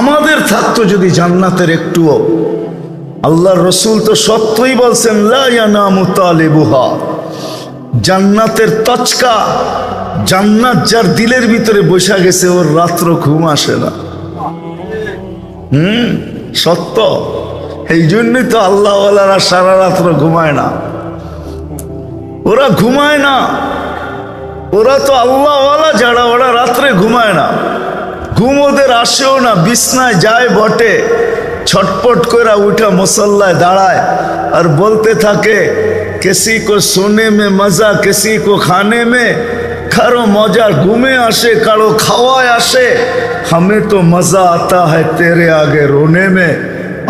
আমাদের থাকতো যদি জান্নাতের একটুও। আল্লাহর রসুল তো সত্যই বলছেন, লা ইয়ানামু তালিবুহা, জান্নাতের তচকা, জান্নাত যার দিলের ভিতরে বসে গেছে, ওর রাত্র ঘুম আসে না। সত্য। এই জন্যই তো আল্লাহওয়ালারা সারা রাত্র ঘুমায় না। ওরা ঘুমায় না, ওরা তো আল্লাহওয়ালা যারা, ওরা রাত্রে ঘুমায় না। ঘুম ওদের আসেও না, বিছনায় যায় বটে, ছটপট করে উঠা মুসল্লায় দাঁড়ায় আর বলতে থাকে, কিসি কো সোনে মে মজা, কিসি কো খানে মে, কারো মজা ঘুমে আসে, কারো খাওয়ায় আসে। হামে তো মজা আতা হ্যায় তেরে আগে রোনে মে।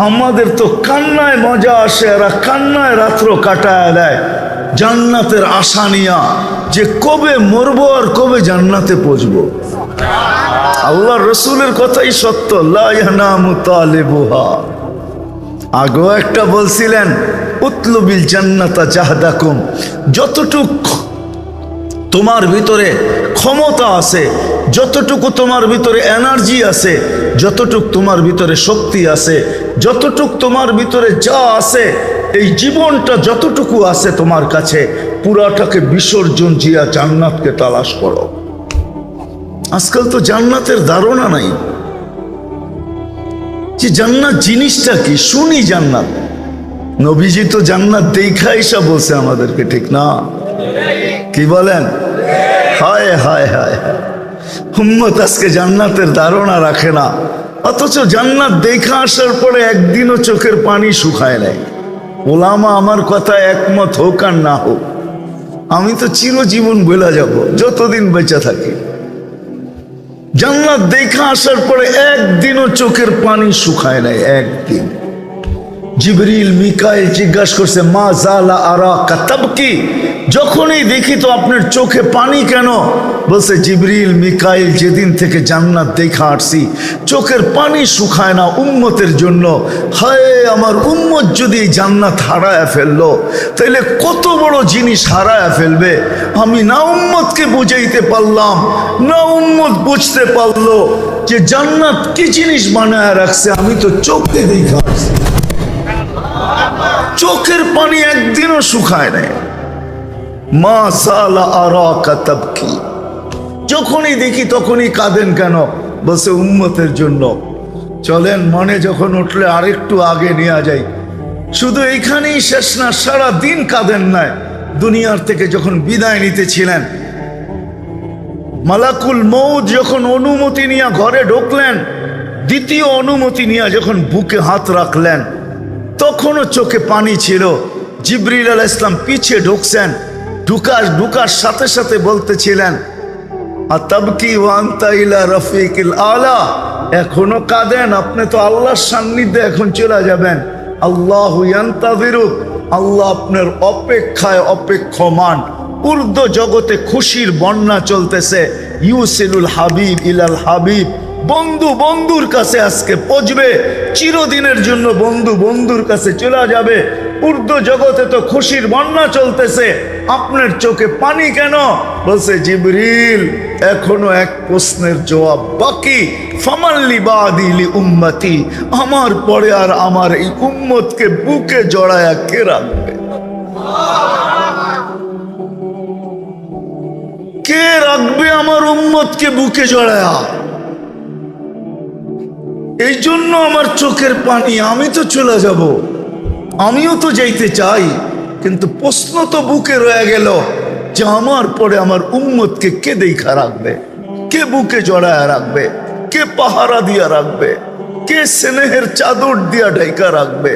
আমাদের তো কান্নায় মজা আসে, এরা কান্নায় রাত্র কাটায় দেয় জান্নাতের আশা নিয়া, যে কবে মরবো আর কবে জান্নাতে পৌঁছবো। আল্লাহ রসুলের কথাই সত্য, লা ইয়ানামু তালিবুহা। আগেও একটা বলছিলেন, উতলুবিল জান্নাতা জাহদাকুম। যতটুক তোমার ভিতরে ক্ষমতা আছে, যতটুকু তোমার ভিতরে এনার্জি আছে, যতটুক তোমার ভিতরে শক্তি আছে, যতটুক তোমার ভিতরে যা আছে, এই জীবনটা যতটুকু আছে তোমার কাছে, পুরাটাকে বিসর্জন দিয়া জান্নাতকে তালাশ করো। আজকাল তো জান্নাতের ধারণা নাই যে জান্নাত জিনিসটা কি। শুনি জান্নাত, নবীজি তো জান্নাত দেখা এসা বলছে আমাদেরকে, ঠিক না? কি বলেন? হায় হায় হায় হায়, উম্মত আজকে জান্নাতের ধারণা রাখে না, অথচ জান্নাত দেখা আসার পরে একদিনও চোখের পানি শুকায় নাই। ওলামা আমার কথা একমত হোক আর না হোক, আমি তো চিরজীবন বলে যাব যতদিন বেঁচে থাকি। জান্নাত দেখা আসার পরে একদিনও চোখের পানি শুকায় নাই, একদিন। জিবরিল মিকাইল জিজ্ঞাসা করছে, মা জালা আরাকা তাবকি, যখনই দেখি তো আপনার চোখে পানি কেন? বলছে, জিবরিল মিকাইল যেদিন থেকে জান্নাত দেখা আসছি চোখের পানি শুকায় না উম্মতের জন্য। হায়, আমার উম্মত যদি এই জান্নাত হারায় ফেললো তাইলে কত বড় জিনিস হারায় ফেলবে। আমি না উম্মতকে বুঝাইতে পারলাম, না উম্মত বুঝতে পারলো যে জান্নাত কি জিনিস বানায় রাখছে। আমি তো চোখে দেখা আসছি, চোখের পানি একদিনও শুকায় নাই। মা সালা আরাকা তাবকি, যখনই দেখি তখনই কাঁদেন কেন? বলছে, উম্মতের জন্য। চলেন, মনে যখন উঠলে আরেকটু আগে নিয়ে যাই। শুধু এইখানেই শেষ না, সারা দিন কাঁদেন নাই। দুনিয়ার থেকে যখন বিদায় নিতেছিলেন, মালাকুল মউত যখন অনুমতি নিয়ে ঘরে ঢুকলেন, দ্বিতীয় অনুমতি নিয়ে যখন বুকে হাত রাখলেন, তখনও চোখে পানি ছিল। জিবরিল আলাইহিস সালাম পিছে ঢুকছেন, ঢুকার সাথে সাথে বলতেছিলেন, আতাবকি ওয়া আনতা ইলা রাফিকিল আলা, এখনো কাঁদেন? আপনি তো আল্লাহর সান্নিধ্যে এখন চলে যাবেন। আল্লাহু ইয়ান্তাযিরুক, আল্লাহ আপনার অপেক্ষায় অপেক্ষমান। উর্দু জগতে খুশির বন্যা চলতেছে। ইউসিলুল হাবিব ইলাল হাবিব, বন্ধু বন্ধুর কাছে আজকে পৌঁছবে, চিরদিনের জন্য বন্ধু বন্ধুর কাছে চলে যাবে। উর্দু জগতে তো খুশির বন্যা চলতেছে, আপনার চোখে পানি কেন? বলছে, জিবরিল এখনো এক প্রশ্নের জবাব বাকি। ফামাল্লি বাদি লি উম্মতি, আমার পরে আর আমার এই উম্মতকে বুকে জড়ায়া কে রাখবে? কে রাখবে আমার উম্মতকে বুকে জড়ায়া? এই জন্য আমার চোখের পানি। আমি তো চলে যাব, আমিও তো যাইতে চাই, কিন্তু প্রশ্ন তো বুকে রয়ে গেল যে আমার পরে আমার উম্মতকে কে দেখা রাখবে, কে বুকে জড়ায়া রাখবে, কে পাহারা দিয়া রাখবে, কে স্নেহের চাদর দিয়া ঢাইকা রাখবে,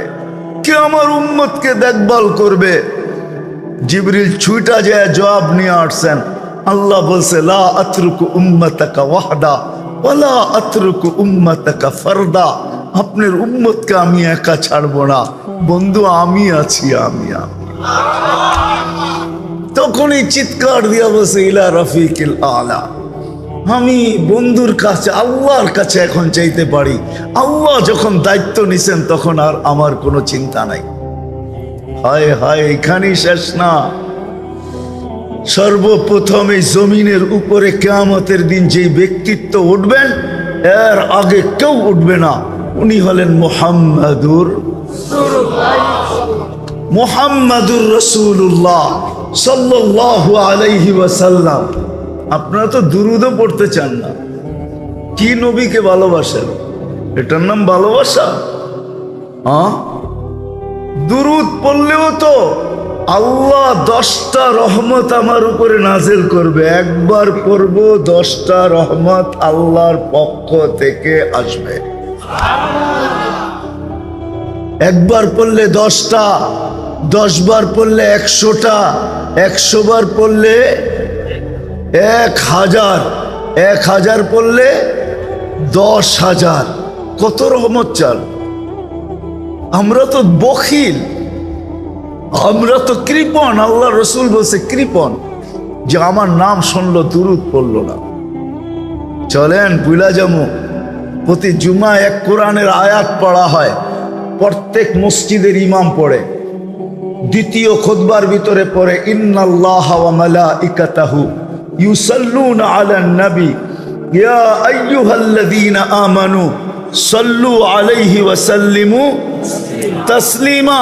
কে আমার উম্মতকে দেখভাল করবে। জিবরিল ছুটা যায় জবাব নিয়ে আসছেন। আল্লাহ বলছে, লা আতরুকু উম্মতাকা ওয়াহদা ওয়ালা আতরুকু উম্মতাকা ফারদা, আপনার উম্মতকে আমি একা ছাড়বো না, বন্ধু আমি আছি, আমি। তখনই চিৎকার দিয়া বসে, ইলা রফিকিল আলা, আমি বন্ধুর কাছে আল্লাহর কাছে এখন চাইতে পারি। আল্লাহ যখন দায়িত্ব নিছেন তখন আর আমার কোনো চিন্তা নাই। হায় হায়, এখানেই শেষ না। সর্বপ্রথম এই জমিনের উপরে কিয়ামতের দিন যেই ব্যক্তিত্ব উঠবেন, এর আগে কেউ উঠবে না। উনি হলেন মুহাম্মাদুর রাসূলুল্লাহ সাল্লাল্লাহু আলাইহি ওয়াসাল্লাম। আপনারা তো দুরূদও পড়তে চান না। কি নবীকে ভালোবাসেন? এটার নাম ভালোবাসা? দুরূদ পড়লেও তো আল্লাহ 10টা রহমত আমার উপরে নাজিল করবে। একবার পড়ব, 10টা রহমত আল্লাহর পক্ষ থেকে আসবে। একবার পড়লে 10টা, 10 বার পড়লে 100টা, 100 বার পড়লে 1000, 1000 পড়লে 10,000, কত রহমত চাল। আমরা তো বখিল, আমরা তো কৃপণ। আল্লাহ রসুল বলছে কৃপণ, যে আমার নাম শুনলো দুরূদ পড়লো না। চলেন বুলা যাবো, প্রতি জুমা এক কোরআনের আয়াত পড়া হয়, প্রত্যেক মসজিদের ইমাম পড়ে, দ্বিতীয় খুতবার ভিতরে পড়ে ইন্নাল্লাহ ওয়া মালাইকাতাহু ইউসাল্লুনা আলান নবী ইয়া আইয়ুহাল্লাযীনা আমানু সাল্লু আলাইহি ওয়া সাল্লিমু তাসলিমা।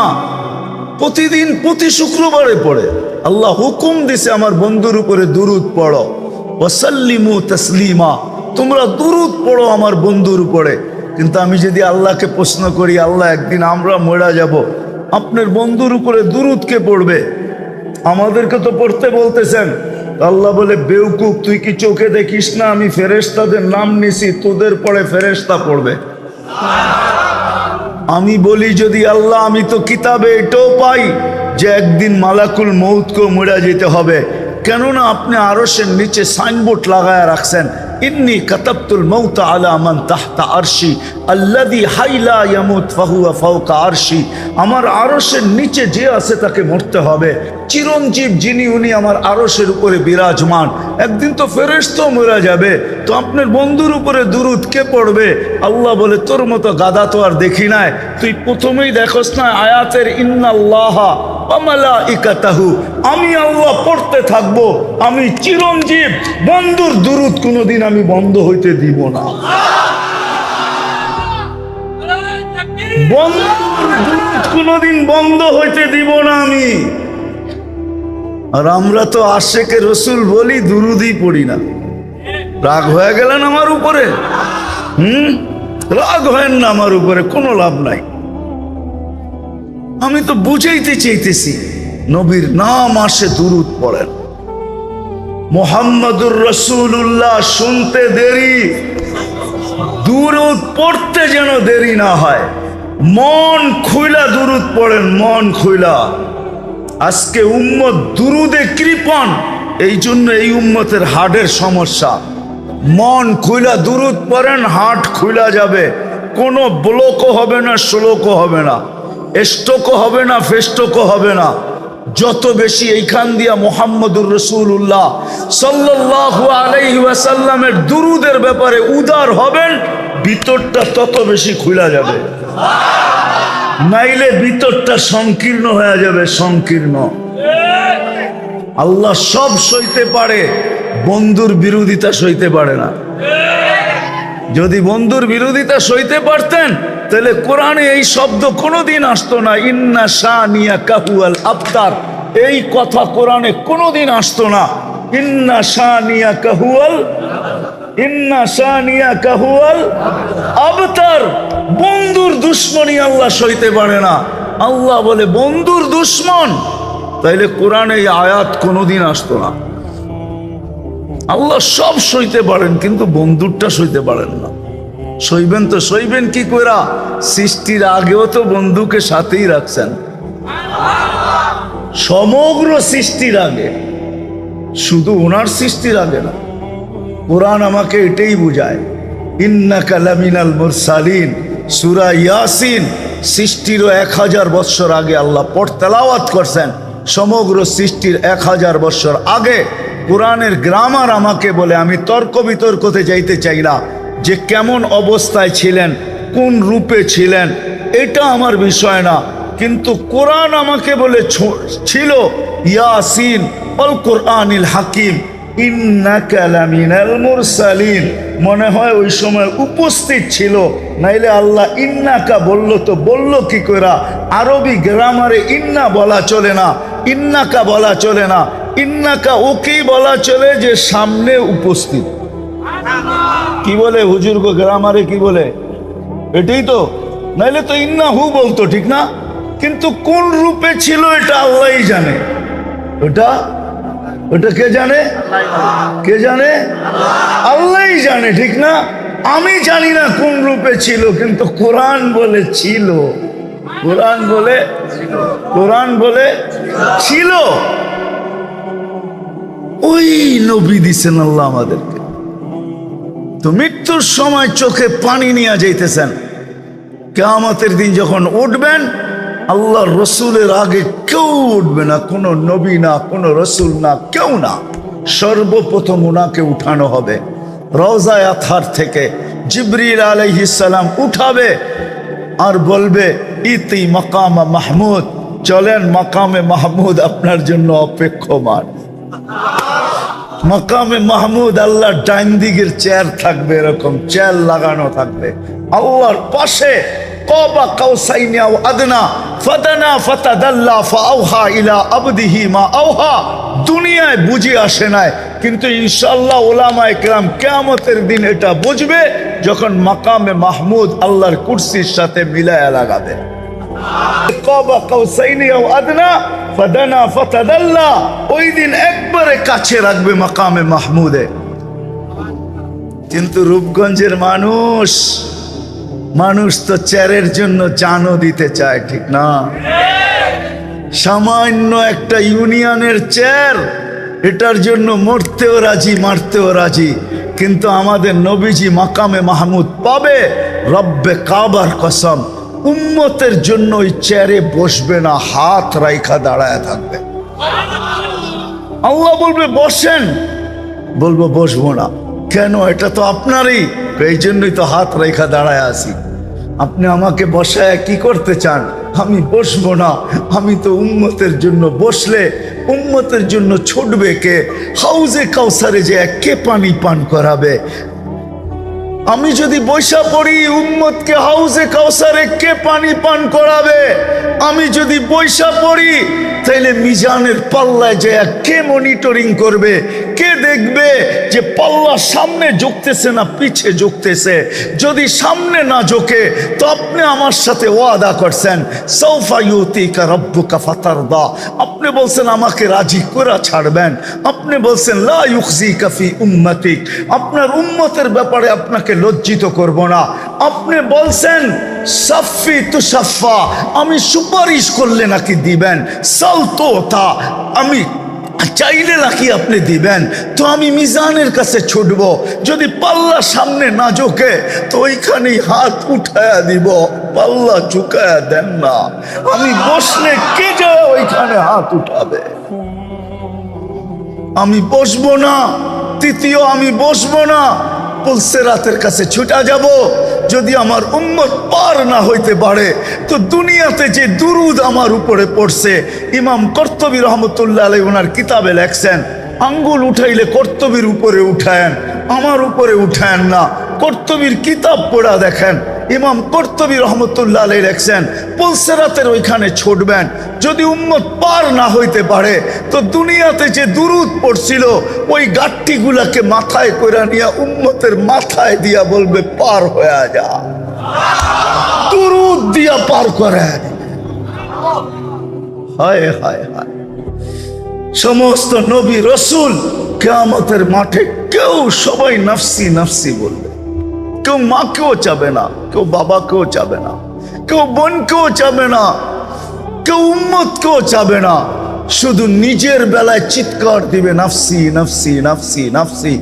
প্রতিদিন প্রতি শুক্রবারে পড়ে। আল্লাহ হুকুম দিছে আমার বন্ধুর উপরে দুরূদ পড়ো, ওয়া সাল্লিমু তাসলিমা, তোমরা দুরূদ পড়ো আমার বন্ধুর উপরে। কিন্তু আমি যদি আল্লাহকে প্রশ্ন করি, আল্লাহ একদিন আমরা মরে যাব, আপনার বন্ধুর উপরে দুরূদ কে পড়বে? আমাদেরকে তো পড়তে বলতেছেন। আল্লাহ বলে বেউকুফ, তুই কি চোখে দেখিস না আমি ফেরেশতাদের নাম নিছি, তোদের পরে ফেরেশতা পড়বে। আমি বলি যদি আল্লাহ, আমি তো কিতাবে এটাও পাই যে একদিন মালাকুল মউতকেও মরে যেতে হবে, কেননা আপনি আরশের নিচে সাইনবোর্ড লাগায়া রাখছেন, ইন্নী কাতাবতুল মাউতা আলা মান তাহতা আরশি আল্লাযী হাইলা ইয়ামুত ফাহুয়া ফাওকা আরশি। আমার আরশের নিচে যে আছে তাকে মরতে হবে। চিরঞ্জীব যিনি, উনি আমার আরশের উপরে বিরাজমান। একদিন তো ফেরেশতাও মরে যাবে, তো আপনার বন্ধুর উপরে দুরূদ কে পড়বে? আল্লাহ বলে তোর মতো গাদা তো আর দেখি নাই, তুই প্রথমেই দেখোস না আয়াতের ইন্নাল্লাহা ওয়া মালাইকাতাহু, আমি আল্লাহ পড়তে থাকবো, আমি চিরঞ্জীব, বন্ধুর দুরূদ কোনোদিন আমি বন্ধ হইতে দিব না। কোনোদিন বন্ধ হইতে দিব না আমি। আর আমরা তো আশেকে রসুল বলি, দুরূদই পড়ি না। রাগ হয়ে গেলেন আমার উপরে? রাগ হয় না আমার উপরে, কোনো লাভ নাই। আমি তো বুঝাইতে চাইতেছি, নবীর নাম আসে দুরূদ পড়েন। মুহাম্মাদুর রাসূলুল্লাহ শুনতে দেরি, দুরূদ পড়তে যেন দেরি না হয়। মন খুইলা দুরূদ পড়েন, মন খুইলা। আজকে উম্মত দুরূদে কৃপণ, এই জন্য এই উম্মতের হার্টের সমস্যা। মন খুইলা দুরূদ পড়েন, হার্ট খুইলা যাবে, কোনো ব্লকও হবে না, শ্লোকও হবে না, স্ট্রোকও হবে না, ফেস্ট্রোকও হবে না। যত বেশি এইখান দিয়া মুহাম্মদুর রাসূলুল্লাহ সাল্লাল্লাহু আলাইহি ওয়াসাল্লামের দুরূদের ব্যাপারে উদার হবেন, ভিতরটা তত বেশি খুলে যাবে। নাইলে ভিতরটা সংকীর্ণ হয়ে যাবে, সংকীর্ণ। আল্লাহ সব সইতে পারে, বন্ধুর বিরোধিতা সইতে পারে না। যদি বন্ধুর বিরোধিতা সইতে পারতেন তাহলে কোরআনে এই শব্দ কোনোদিন আসতো না। ইন্না শানিয়াকা হুয়াল আবতার, এই কথা কোরআনে কোনোদিন আসতো না। ইন্না শানিয়াকা হুয়াল, ইন্না শানিয়াকা হুয়াল আবতার। বন্ধুর দুশ্মনী আল্লাহ সইতে পারে না। আল্লাহ বলে বন্ধুর দুশ্মন, তাইলে কোরআনে এই আয়াত কোনোদিন আসতো না। আল্লাহ সব সইতে পারেন, কিন্তু বন্ধুরটা সইতে পারেন না। সইবেন তো সইবেন কি কইরা? সৃষ্টির আগেও তো বন্ধুকে সাথেই রাখছেন, সমগ্র সৃষ্টির আগে, শুধু ওনার সৃষ্টির আগে না। কোরআন আমাকে এটাই বুঝায়, ইন্নাকা লামিনাল মুরসালিন। সূরা ইয়াসিন সৃষ্টিরও 1000 বছর আগে আল্লাহ তেলাওয়াত করছেন, সমগ্র সৃষ্টির 1000 বছর আগে। কোরআনের গ্রামার আমাকে বলে, আমি তর্ক বিতর্কতে যাইতে চাই না, যে কেমন অবস্থায় ছিলেন, কোন রূপে ছিলেন, এটা আমার বিষয় না। কিন্তু কোরআন আমাকে বলে ছিল ইয়াসিন আল কোরআনিল হাকিম ইন্নাকা লামিনাল মুরসালিন। মনে হয় ওই সময় উপস্থিত ছিল, নাইলে আল্লাহ ইন্নাকা বললো তো বললো কি কইরা? আরবি গ্রামারে ইন্না বলা চলে না, ইন্নাকা বলা চলে না। ইন্নাকা ওকেই বলা চলে যে সামনে উপস্থিত। কি বলে হুজুর গো গ্রামারে, কি বলে? এটাই তো, নাইলে তো ইন্না হু বলতো, ঠিক না? কিন্তু কোন রূপে ছিল এটা আল্লাহই জানে। ওটা ওটা কে জানে? কে জানে? আল্লাহই জানে, ঠিক না? আমি জানি না কোন রূপে ছিল, কিন্তু কোরআন বলে ছিল। কোরআন বলে, কোরআন বলে ছিল। ওই নবী দিছেন আল্লাহ আমাদেরকে। তো মৃত্যুর সময় চোখে পানি নিয়ে যাইতেছেন, কিয়ামতের দিন যখন উঠবেন আল্লাহর রসুলের আগে কেউ উঠবে না, কোনো নবী না, কোনো রসুল না, কেউ না। সর্বপ্রথম ওনাকে উঠানো হবে রওজায়ে আতহার থেকে। জিবরিল আলাইহিস সালাম উঠাবে আর বলবে ইতি মাকাম মাহমুদ, চলেন মাকামে মাহমুদ আপনার জন্য অপেক্ষমান। মাকামে মাহমুদ আল্লাহর ডাইন দিকের চেয়ার থাকবে, এরকম চেয়ার লাগানো থাকবে আল্লাহর পাশে। কাবা কাউসাইনি আও আদনা ফাদানা ফাতাদাল্লা ফাআওহা ইলা আবদিহি মা আওহা। দুনিয়ায় বুঝে আসে নাই, কিন্তু ইনশাআল্লাহ উলামায়ে কেরাম কিয়ামতের দিন এটা বুঝবে যখন মাকামে মাহমুদ আল্লাহর কুরসির সাথে মিলায়া লাগাবে। কাবা কাউসাইনি আও আদনা ফাদানা ফাতাদাল্লা, ওই দিন একবারে কাছে রাখবে মাকামে মাহমুদে। কিন্তু রূপগঞ্জের মানুষ তো চেয়ারের জন্য জানও দিতে চায়, ঠিক না? সামান্য একটা ইউনিয়নের চেয়ার, এটার জন্য মরতেও রাজি, মারতেও রাজি। কিন্তু আমাদের নবীজি মাকামে মাহমুদ পাবে, রব্বে কাবার কসম, উম্মতের জন্য ওই চেয়ারে বসবে না, হাত রাইখা দাঁড়ায় থাকবে। আল্লাহ বলবে বসেন, বলবো বসবো না। কেন? এটা তো আপনারই, এই জন্যই তো হাত রেখা দাঁড়ায় আছি। আপনি আমাকে বসায় কি করতে চান? আমি বসবো না, আমি তো উম্মতের জন্য। বসলে উম্মতের জন্য ছুটবে কে? হাউজে কাউসারে যে কে পানি পান করাবে? আমি যদি বৈশা পড়ি, উম্মতকে হাউজে কাউসারে কে পানি পান করাবে? আমি যদি বৈশা পড়ি, তাইলে মিজানের পাল্লায় যে কে মনিটরিং করবে? কে দেখবে যে পাল্লা সামনে ঝুঁকতেছে না পিছে ঝুঁকতেছে? যদি সামনে না ঝুঁকে তো আপনি আমার সাথে ওয়াদা করছেন সাউফা ইউতিকা রাব্বুকা ফাতারদা, আপনি বলছেন আমাকে রাজি করে ছাড়বেন। আপনি বলছেন লা ইউখজিকা ফি উম্মতিক, আপনার উম্মতের ব্যাপারে আপনাকে লজ্জিত করব না। আপনি বলছেন সাফি তুসাফা, আমি সুপারিশ করলে নাকি দিবেন। সালতো তা, আমি চাইলে নাকি আপনি দিবেন। তো আমি মিজানের কাছে ছুটব, যদি পাল্লা সামনে না ঝুঁকে তো ওইখানেই হাত উঠায়া দিব। পাল্লা ঝুঁকায়া দেন না, আমি বসলে কে যায় ওইখানে হাত উঠাবে? আমি বসবো না। তৃতীয়, আমি বসবো না, পুলসেরাতের কাছে ছুটা যাব। যদি আমার উম্মত পার না হইতে পারে তো দুনিয়াতে যে দুরুদ আমার উপরে পড়ছে, ইমাম কর্তুবী রহমতুল্লাহ আলাইহি ওনার কিতাবে লেখছেন, আঙ্গুল উঠাইলে কর্তুবীর উপরে উঠায়েন, আমার উপরে উঠায়েন না। কর্তুবীর কিতাব পড়া দেখেন, ইমাম কর্তুবী রহমতুল্লাহ আলাইহি লেখছেন পুলসেরাতের ওইখানে ছুটবেন। যদি উম্মত পার না হইতে পারে তো দুনিয়াতে যে দুরুদ পড়ছিল ওই গাট্টিগুলাকে মাথায় করে নিয়ে উম্মতের মাথায় দিয়া বলবে পার হয়ে যা, দুরুদ দিয়া পার করে। হায় হায় হায়, সমস্ত নবী রসুল কিয়ামতের মাঠে কেউ, সবাই নাফসি নাফসি বলবে। কেউ মাকেও চাবে না, কেউ বাবাকেও চাবে না, কেউ বোনকেও চাবে না, কেউ উম্মতকেও চাবে না। শুধু নিজের বেলায় চিৎকার দিবে নাফসি নাফসি নাফসি নাফসি।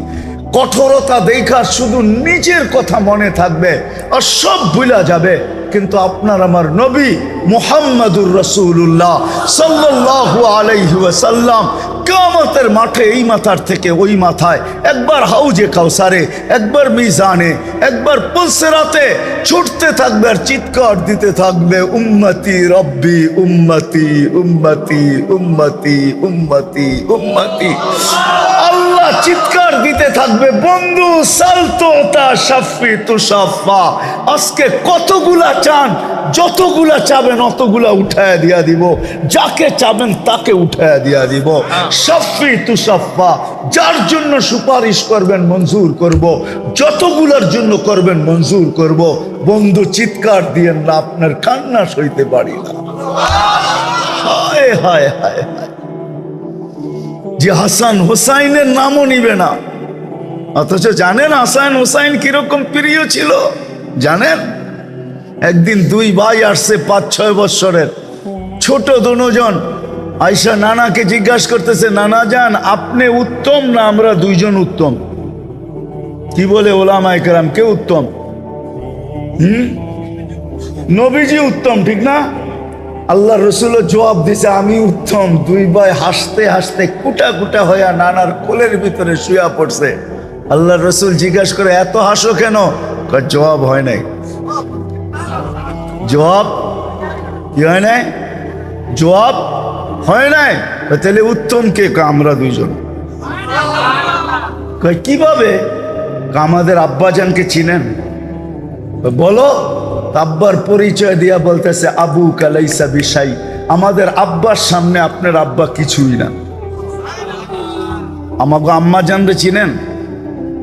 কঠোরতা দেখা শুধু নিজের কথা মনে থাকবে আর সব ভুলা যাবে। কিন্তু আপনার আমার নবী মুহাম্মাদুর রাসূলুল্লাহ সাল্লাল্লাহু আলাইহি ওয়াসাল্লাম কিয়ামতের মাঠে এই মাথার থেকে ওই মাথায়, একবার হাউজে কাউসারে, একবার মিজানে, একবার পুলসিরাতে ছুটতে থাকবে আর চিৎকার দিতে থাকবে উম্মতি রব্বি উম্মতি উম্মতি উম্মতি উম্মতি উম্মতি। আল্লাহ চিৎকার দিতে থাকবে বন্ধু সালতো তা শাফি তুসাফা। আজকে কতগুলা চান, যতগুলা চাবেন অতগুলা উঠায়া দিয়া দিব, যাকে চাবেন তাকে উঠায়া দিয়া দিব। শাফি তুসাফা, যার জন্য সুপারিশ করবেন মঞ্জুর করব, যতগুলার জন্য করবেন মঞ্জুর করব। বন্ধু চিৎকার দিয়েন না, আপনার কান্না সইতে পারি না। হায় হায় হায় হায়, যে হাসান হোসাইনের নামও নিবে না, অথচ জানেন হাসান হোসাইন কিরকম প্রিয় ছিল জানেন? একদিন দুই ভাই আসছে ৫-৬ বৎসরের ছোট দুজন, আয়েশা নানাকে জিজ্ঞাসা করতেছে, নানা যান আপনি উত্তম না আমরা দুইজন উত্তম? কি বলে ওলামায়ে কেরাম, কে উত্তম? নবীজি উত্তম, ঠিক না? আল্লাহ রসুল জবাব দিছে আমি উত্তম। দুই ভাই হাসতে হাসতে কুটা কুটা হইয়া নানার কোলের ভিতরে শুয়া পড়ছে। আল্লাহ রসুল জিজ্ঞাসা করে এত হাসো কেন? জবাব হয় নাই। জবাব কি হয় নাই? জবাব হয় নাই। তাহলে উত্তম কে? আমরা দুইজন। কিভাবে? আমাদের আব্বাজানকে চিনেন? বলো। আব্বার পরিচয় দিয়া বলতেছে আবু কালাইসা বিশাই, আমাদের আব্বার সামনে আপনার আব্বা কিছুই না। আমাকে আম্মা জানবে চিনেন?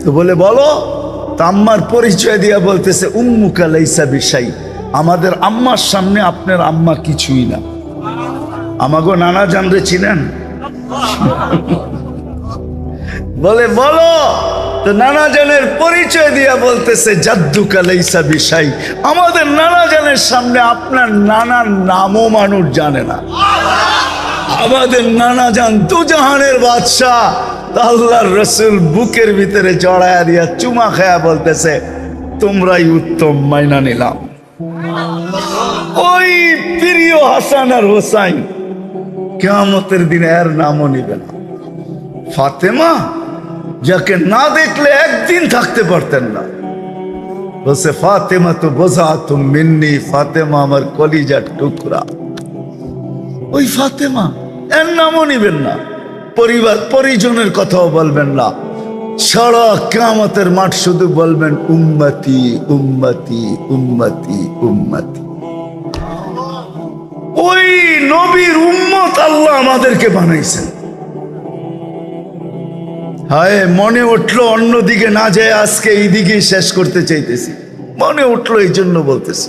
তো বলে বলো। তা আম্মার পরিচয় দিয়া বলতেছে উম্মু কালাইসা বিশাই, আমাদের আম্মার সামনে আপনার আম্মা কিছুই না। আমাকে নানা জানবে চিনেন? বলে বলো। তো নানা জানের পরিচয় দিয়া বলতেছে জাদ্দু কালাইসা বিশাই, আমাদের নানা জানের সামনে আপনার নানার নামও মানুষ জানে না। আমাদের নানা জান দুজাহানের বাদশাহ। আল্লাহর রসুল বুকের ভিতরে জড়ায়া দিয়া চুমা খায়া বলতেছে তোমরাই উত্তম, মাইনা নিলাম। ওই প্রিয় হাসান আর হোসাইন কিয়ামতের দিনে এর নামও নিবে না। ফাতেমা যাকে না দেখলে একদিন থাকতে পারতেন না, বলছে ফাতেমা তো বোঝা তুম মিন্নি, ফাতেমা আমার কলিজার টুকরা। ওই ফাতেমা, এর নামও নিবেন না। পরিবার পরিজনের কথাও বলবেন না। সারা কিয়ামতের মাঠ শুধু বলবেন উম্মতি উম্মতি উম্মতি উম্মতি। ওই নবীর উম্মত আল্লাহ আমাদেরকে বানাইছেন। হায়, মনে উঠলো অন্যদিকে না যায় আজকে এইদিকে শেষ করতে চাইতেছি। মনে উঠলো এই জন্য বলতেছি,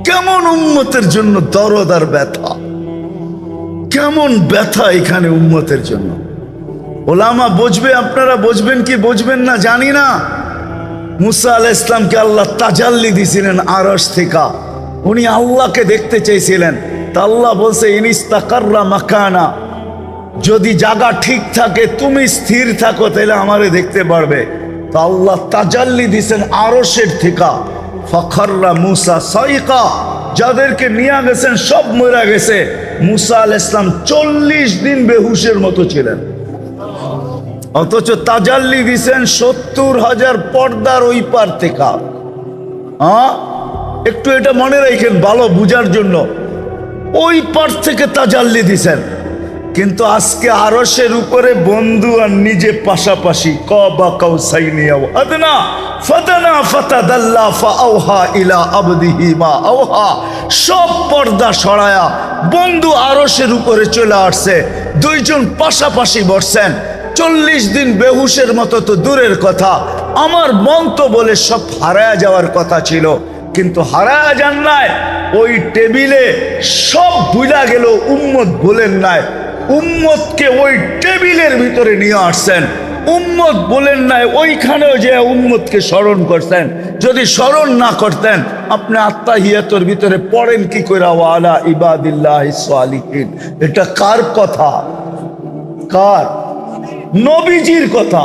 কেমন উম্মতের জন্য দরদ আর ব্যথা, কেমন ব্যথা এখানে উম্মতের জন্য। ওলামা বুঝবে, আপনারা বুঝবেন কি বুঝবেন না জানি না। মুসা আলাইহিস সালামকে আল্লাহ তাজাল্লি দিয়েছিলেন আরশ থেকে। উনি আল্লাহকে দেখতে চাইছিলেন। তা আল্লাহ বলছে ইনিস্তাকাররা মাকানা, যদি জায়গা ঠিক থাকে, তুমি স্থির থাকো, তাহলে আমারে দেখতে পারবে। তো আল্লাহ তাজাল্লি দিছেন আরশের থেকে। ফাখাররা মুসা সাইকা, যাদেরকে নিয়ে গেছেন সব মরে গেছে। মুসা আলাইহিস সালাম 40 দিন বেহুশের মতো ছিলেন, অথচ তাজাল্লি দিছেন 70,000 পর্দার ওই পার থেকে। একটু এটা মনে রাখেন ভালো বুঝার জন্য। ওই পার থেকে তাজাল্লি দিছেন। কিন্তু আজকে আরশের উপরে বন্ধু আর নিজে পাশাপাশি। কাবা কাউসাইনি আও আদনা ফাদানা ফাতাদাল্লা ফাআওহা ইলা আবদিহি মা আওহা। সব পর্দা সরায়া বন্ধু আরশের উপরে চলে আসছে। দুইজন পাশাপাশি বসছেন। 40 দিন বেহুশের মতো তো দূরের কথা, আমার মন তো বলে সব হারায়া যাওয়ার কথা ছিল, কিন্তু হারায়া যান নাই। ওই টেবিলে সব ভুলা গেল, উম্মত বলেন নাই। উম্মতকে ওই টেবিলের ভিতরে নিয়ে আসছেন। উম্মত বলেন নাই, ওইখানেও যে উম্মতকে স্মরণ করছেন। যদি স্মরণ না করতেন, আপনি আত্তাহিয়াতুর ভিতরে পড়েন কি করে ওয়ালা ইবাদিল্লাহিস সালিহিন? এটা কার কথা? কার? নবীজির কথা।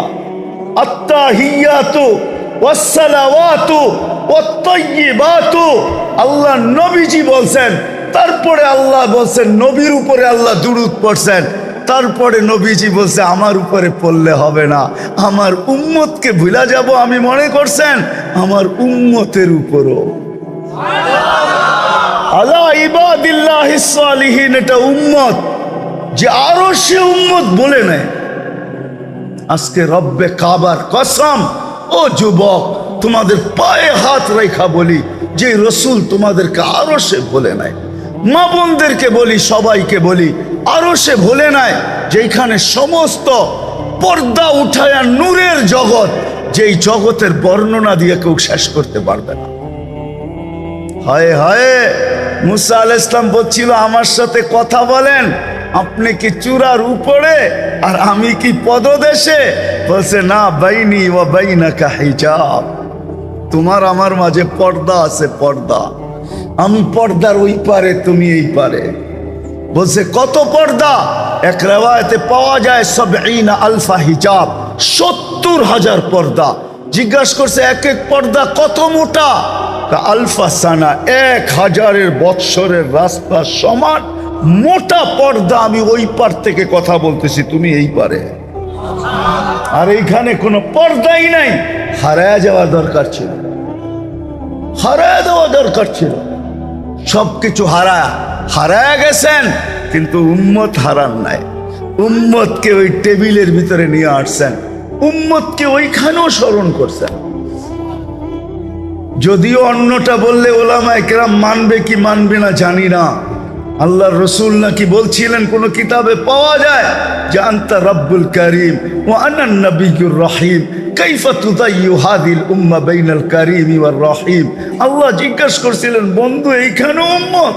আত্তাহিয়াতু ওয়াসসালাওয়াতু ওয়াত-তাইয়্যিবাতু, আল্লাহ নবীজি বলছেন। তারপরে আল্লাহ বলছেন, নবীর উপরে আল্লাহ দুরূদ পড়ছেন। তারপরে নবীজি বলছে আমার উপরে পড়লে হবে না, আমার উম্মতকে ভুলা যাব আমি মনে করছেন, আমার উম্মতের উপরও। আলা ইবাদিল্লাহিস সালিহিন, এটা উম্মত যে আরো সে উম্মত বলে নেয়। আজকে রব্বে কাবার কসম, ও যুবক, তোমাদের পায়ে হাত রেখা বলি, যে রসুল তোমাদেরকে আরো সে বলে নাই। মা বোনদেরকে বলি, সবাইকে বলি, আরো সে বলে নাই, যেখানে সমস্ত পর্দা উঠায়া নূরের জগৎ, যেই জগতের বর্ণনা দিয়ে কেউ শেষ করতে পারবে না। হায় হায়, মুসা আলাইহিস সালাম বলছিল আমার সাথে কথা বলেন, আপনি কি চূড়ার উপরে আর আমি কি পদদেশে? বলছে না, বাইনি ওয়া বাইনাকা হিজাব, তোমার আমার মাঝে পর্দা আছে, পর্দা। আমি পর্দার ওই পারে, তুমি এই পারে। বলছে কত পর্দা? এক রিওয়ায়াতে পাওয়া যায় ৭০ আলফা হিজাব, ৭০,০০০ পর্দা। জিজ্ঞাসা করছে এক এক পর্দা কত মোটা? আলফা সানা, ১,০০০ বৎসরের রাস্তা সমান মোটা পর্দা। আমি ওই পার থেকে কথা বলতেছি, তুমি এই পারে, আর এইখানে কোনো পর্দাই নাই। হারায়া যাওয়া দরকার ছিল, হারায়া দেওয়া দরকার ছিল। সবকিছু হারায়া গেছেন, কিন্তু উম্মত হারান নাই। উম্মতকে ওই টেবিলের ভিতরে নিয়ে আসছেন, উম্মতকে ওইখানেও স্মরণ করছেন। যদিও অন্যটা বললে ওলামায়ে কেরাম মানবে কি মানবে না জানি না। আল্লাহর রসুল নাকি বলছিলেন, কোন কিতাবে পাওয়া যায় যে আনতা রব্বুল করিম ওয়া আনা নবিয়্যুর রহিম, কাইফা তুদাইয়ু হাদিল উম্মাহ বাইনাল করিম ওয়ার রহিম। আল্লাহ জিজ্ঞাসা করছিলেন, বন্ধু এইখানেও উম্মত?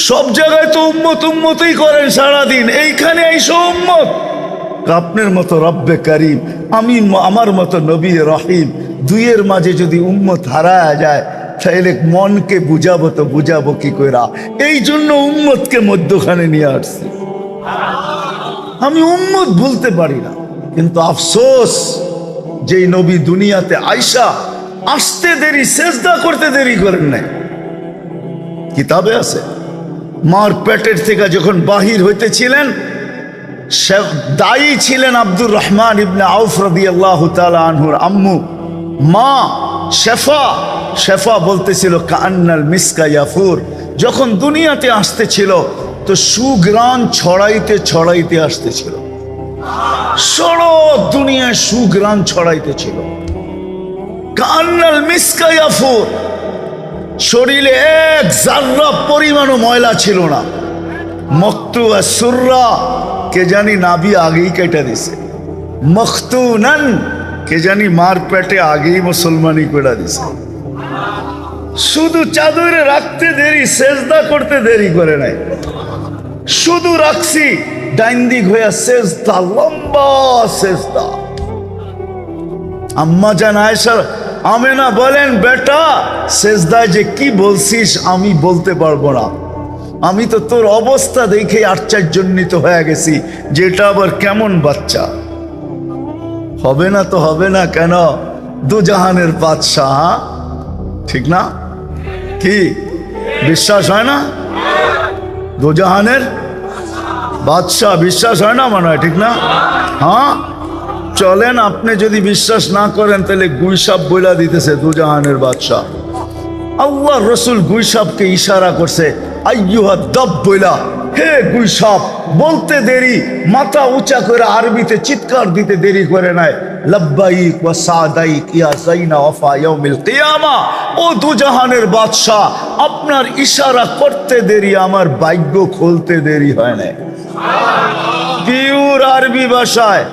সব জায়গায় তো উম্মত উম্মতই করেন সারাদিন, এইখানে এইসব উম্মত? আপনার মতো রব্বে করিম, আমি আমার মতো নবী রহিম, দুইয়ের মাঝে যদি উম্মত হারায়া যায় তাহলে মনকে বুঝাবো তো বুঝাবো কি কইরা? এই জন্য উম্মতকে মধ্যখানে নিয়ে আসছি। আমি উম্মত ভুলতে পারি না, কিন্তু আফসোস যেই নবী দুনিয়াতে আইসা আসতে দেরি, সেজদা করতে দেরি করেন নাই। কিতাবে আছে, মার পেটের থেকে যখন বাহির হইতেছিলেন, দায়ী ছিলেন আব্দুর রহমান ইবনে আউফ রাদিয়াল্লাহু তাআলা আনহুর আম্মু মা শেফা বলতেছিল কান্নাল মিসকা ইয়াফুর। যখন দুনিয়াতে আসতেছিল তো সুগ্রাণ ছড়াইতে ছড়াইতে আসতেছিল, সারা দুনিয়ায় সুগ্রাণ ছড়াইতেছিল। কান্নাল মিসকা ইয়াফুর, শরীরে এক জাররা পরিমাণও ময়লা ছিল না। মকতুয়া সুররা, কে জানি নাভি আগেই কেটে দিছে। মখতুনান, কে জানি মার পেটে আগেই মুসলমানি করে দিছে। শুধু চাদরে রাখতে দেরি, সেজদা করতে দেরি করে নাই। শুধু রাখছি, ডাইন দিক হইয়া সেজদা, লম্বা সেজদা। আম্মা জান আয়েশা আমেনা বলেন, বেটা সেজদায় যে কি বলছিস আমি বলতে পারবো না, আমি তো তোর অবস্থা দেখে আশ্চর্যান্বিত হয়ে গেছি, যেটা আবার কেমন বাচ্চা। হবে না তো হবে না কেন? দুজাহানের বাদশাহ, ঠিক না? কি বিশ্বাস হয় না? দুজাহানের বাদশাহ, বিশ্বাস হয় না মনে হয়, ঠিক না? হ্যাঁ চলেন, আপনি যদি বিশ্বাস না করেন তাহলে গুইসাপ বইলা দিতেছে দুজাহানের বাদশাহ। আল্লাহ রসুল গুইসাপকে ইশারা করছে, আইয়ুহা দাব বইলা, হে গুইসাপ। বলতে দেরি, মাথা উঁচা করে আরবিতে চিৎকার দিতে দেরি করে নাই, লব্বাইক ওয়া সাদাইক ইয়া যাইনা ওয়াফা ইয়াউমিল কিয়ামা। ও দুজাহানের বাদশাহ, আপনার ইশারা করতে দেরি, আমার ভাগ্য খুলতে দেরি হয় না। পিওর আরবি ভাষায়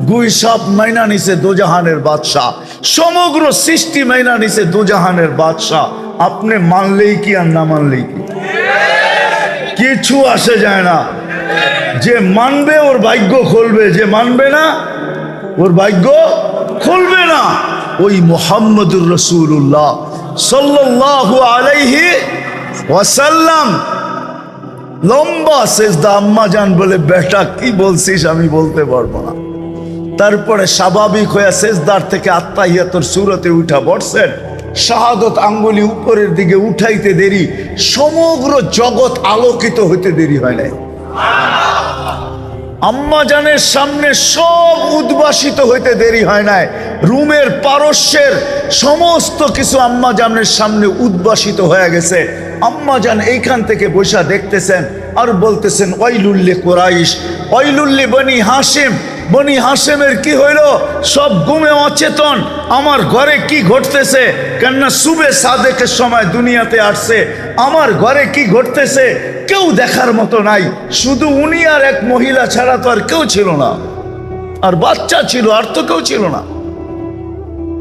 গুইসাপ মাইনা নিছে দুজাহানের বাদশাহ, সমগ্র সৃষ্টি মাইনা নিছে দুজাহানের বাদশাহ। আপনি মানলেই কি আর না মানলেই কি, কিছু আসে যায় না। যে মানবে ওর ভাগ্য খুলবে, যে মানবে না ওর ভাগ্য খুলবে না। ওই মুহাম্মদুর রাসূলুল্লাহ সাল্লাল্লাহু আলাইহি ওয়াসাল্লাম লম্বা সেজদা। আম্মা জান বলে, বেটা কি বলছিস আমি বলতে পারবো না। তারপরে স্বাভাবিক হয়ে সেজদার থেকে আত্তাহিয়াতুর সূরতে উঠা বসছেন। শাহাদত আঙ্গুলি উপরের দিকে উঠাইতে দেরি, সমগ্র জগৎ আলোকিত হইতে দেরি হয় নাই। আম্মা জানের সামনে সব উদ্ভাসিত হইতে দেরি হয় নাই। রুমের পারস্যের সমস্ত কিছু আম্মা জানের সামনে উদ্ভাসিত হয়ে গেছে। আম্মা জান এইখান থেকে বসা দেখতেছেন আর বলতেছেন, ওয়াইলুল্লি কুরাইশ, ওয়াইলুল্লি বনি হাশিম। বনি হাশেমের কি হইল? সব ঘুমে অচেতন। আমার ঘরে কি ঘটতেছে? কেননা সুবে সাদেকের সময় দুনিয়াতে আসছে। আমার ঘরে কি ঘটতেছে কেউ দেখার মতো নাই। শুধু উনি আর এক মহিলা ছাড়া তো আর কেউ ছিল না, আর বাচ্চা ছিল, আর তো কেউ ছিল না।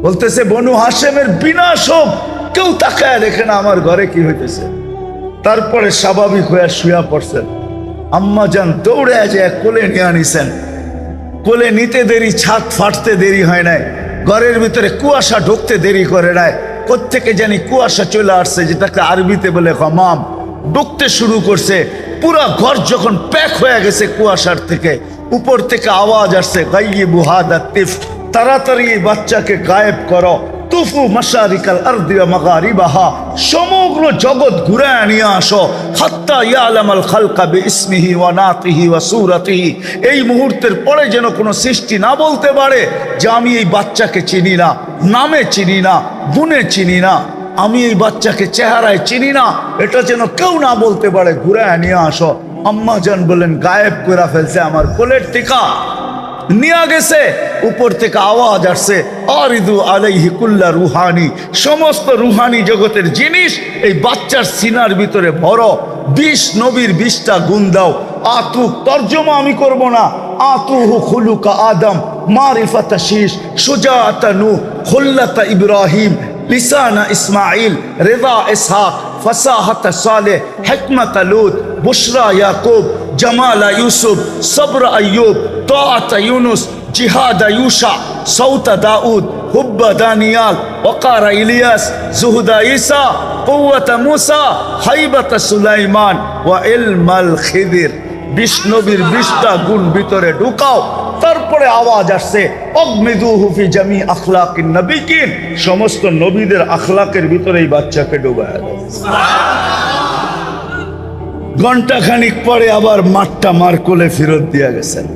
বলতেছে বনু হাশেমের বিনাশ হোক, কেউ তাকায় দেখে না আমার ঘরে কি হইতেছে। তারপরে স্বাভাবিক হয়ে শুয়া পড়ছেন। আম্মা জান দৌড়ে যায় কোলে নিয়ে আনিছেন। কোলে নিতে দেরি, ছাদ ফাটতে দেরি হয় নাই, ঘরের ভিতরে কুয়াশা ঢুকতে দেরি করে নাই। কোত্থেকে জানি কুয়াশা চলে আসছে, যেটাকে আরবিতে বলে গমাম। ঢুকতে শুরু করছে। পুরা ঘর যখন প্যাক হয়ে গেছে কুয়াশার থেকে, উপর থেকে আওয়াজ আসছে, গাইয়িবু হাদা তিফ, তাড়াতাড়ি এই বাচ্চাকে গায়েব করো। তুফু মাশারিকাল আরদি ওয়া মাগারিবাহা, সমগ্র জগৎ ঘুরায় নিয়ে আসো। হাত্তা ইয়ালামাল খালকা বিইসমিহি ওয়া নাতিহি ওয়া সূরাতিহি, এই মুহূর্তের পরে যেন কোনো সৃষ্টি না বলতে পারে যে আমি এই বাচ্চাকে চিনি না, নামে চিনি না, গুণে চিনি না, আমি এই বাচ্চাকে চেহারায় চিনি না, এটা যেন কেউ না বলতে পারে, ঘুরায় নিয়ে আসো। আম্মা জান বলেন গায়েব করে ফেলছে, আমার কোলের টিকা নিয়ে গেছে। উপর থেকে আওয়াজ আসছে, আরিদু আলাইহি কুল্লা রুহানি, সমস্ত রুহানি জগতের জিনিস এই বাচ্চার সিনার ভিতরে ভরো। 20 নবীর 20টা গুণ দাও। আতু, তর্জমা আমি করব না, আতুহু খুলুকা আদম, মারিফাতা শীশ, সুজাআতা নূহ, খুল্লাতা ইব্রাহিম, লিসানা ইসমাইল, রেদা ইসহাক, ফসাহাত সালেহ, হিকমত লূত, বুশরা ইয়াকুব, জামাল ইউসুফ, সবর আইয়ুব, তাআত ইউনুস, জিহাদ ইউশা, সৌত দাউদ, হুব্ব দানিয়াল, ওয়াকার ইলিয়াস, জুহদ ঈসা, কুওয়াত মুসা, হাইবাত সুলাইমান, ওয়া ইলমাল খিদির। 20 নবীর 20টা গুণ ভিতরে ঢুকাও। তারপরে আওয়াজ আসছে, অগমিদুহু ফি জামি আখলাকিন নবিয়িন, সমস্ত নবীদের আখলাকের ভিতরে এই বাচ্চাকে ডুবায়া দাও। ঘন্টা খানিক পরে আবার মাঠটা মার কোলে ফেরত দিয়া গেছেন।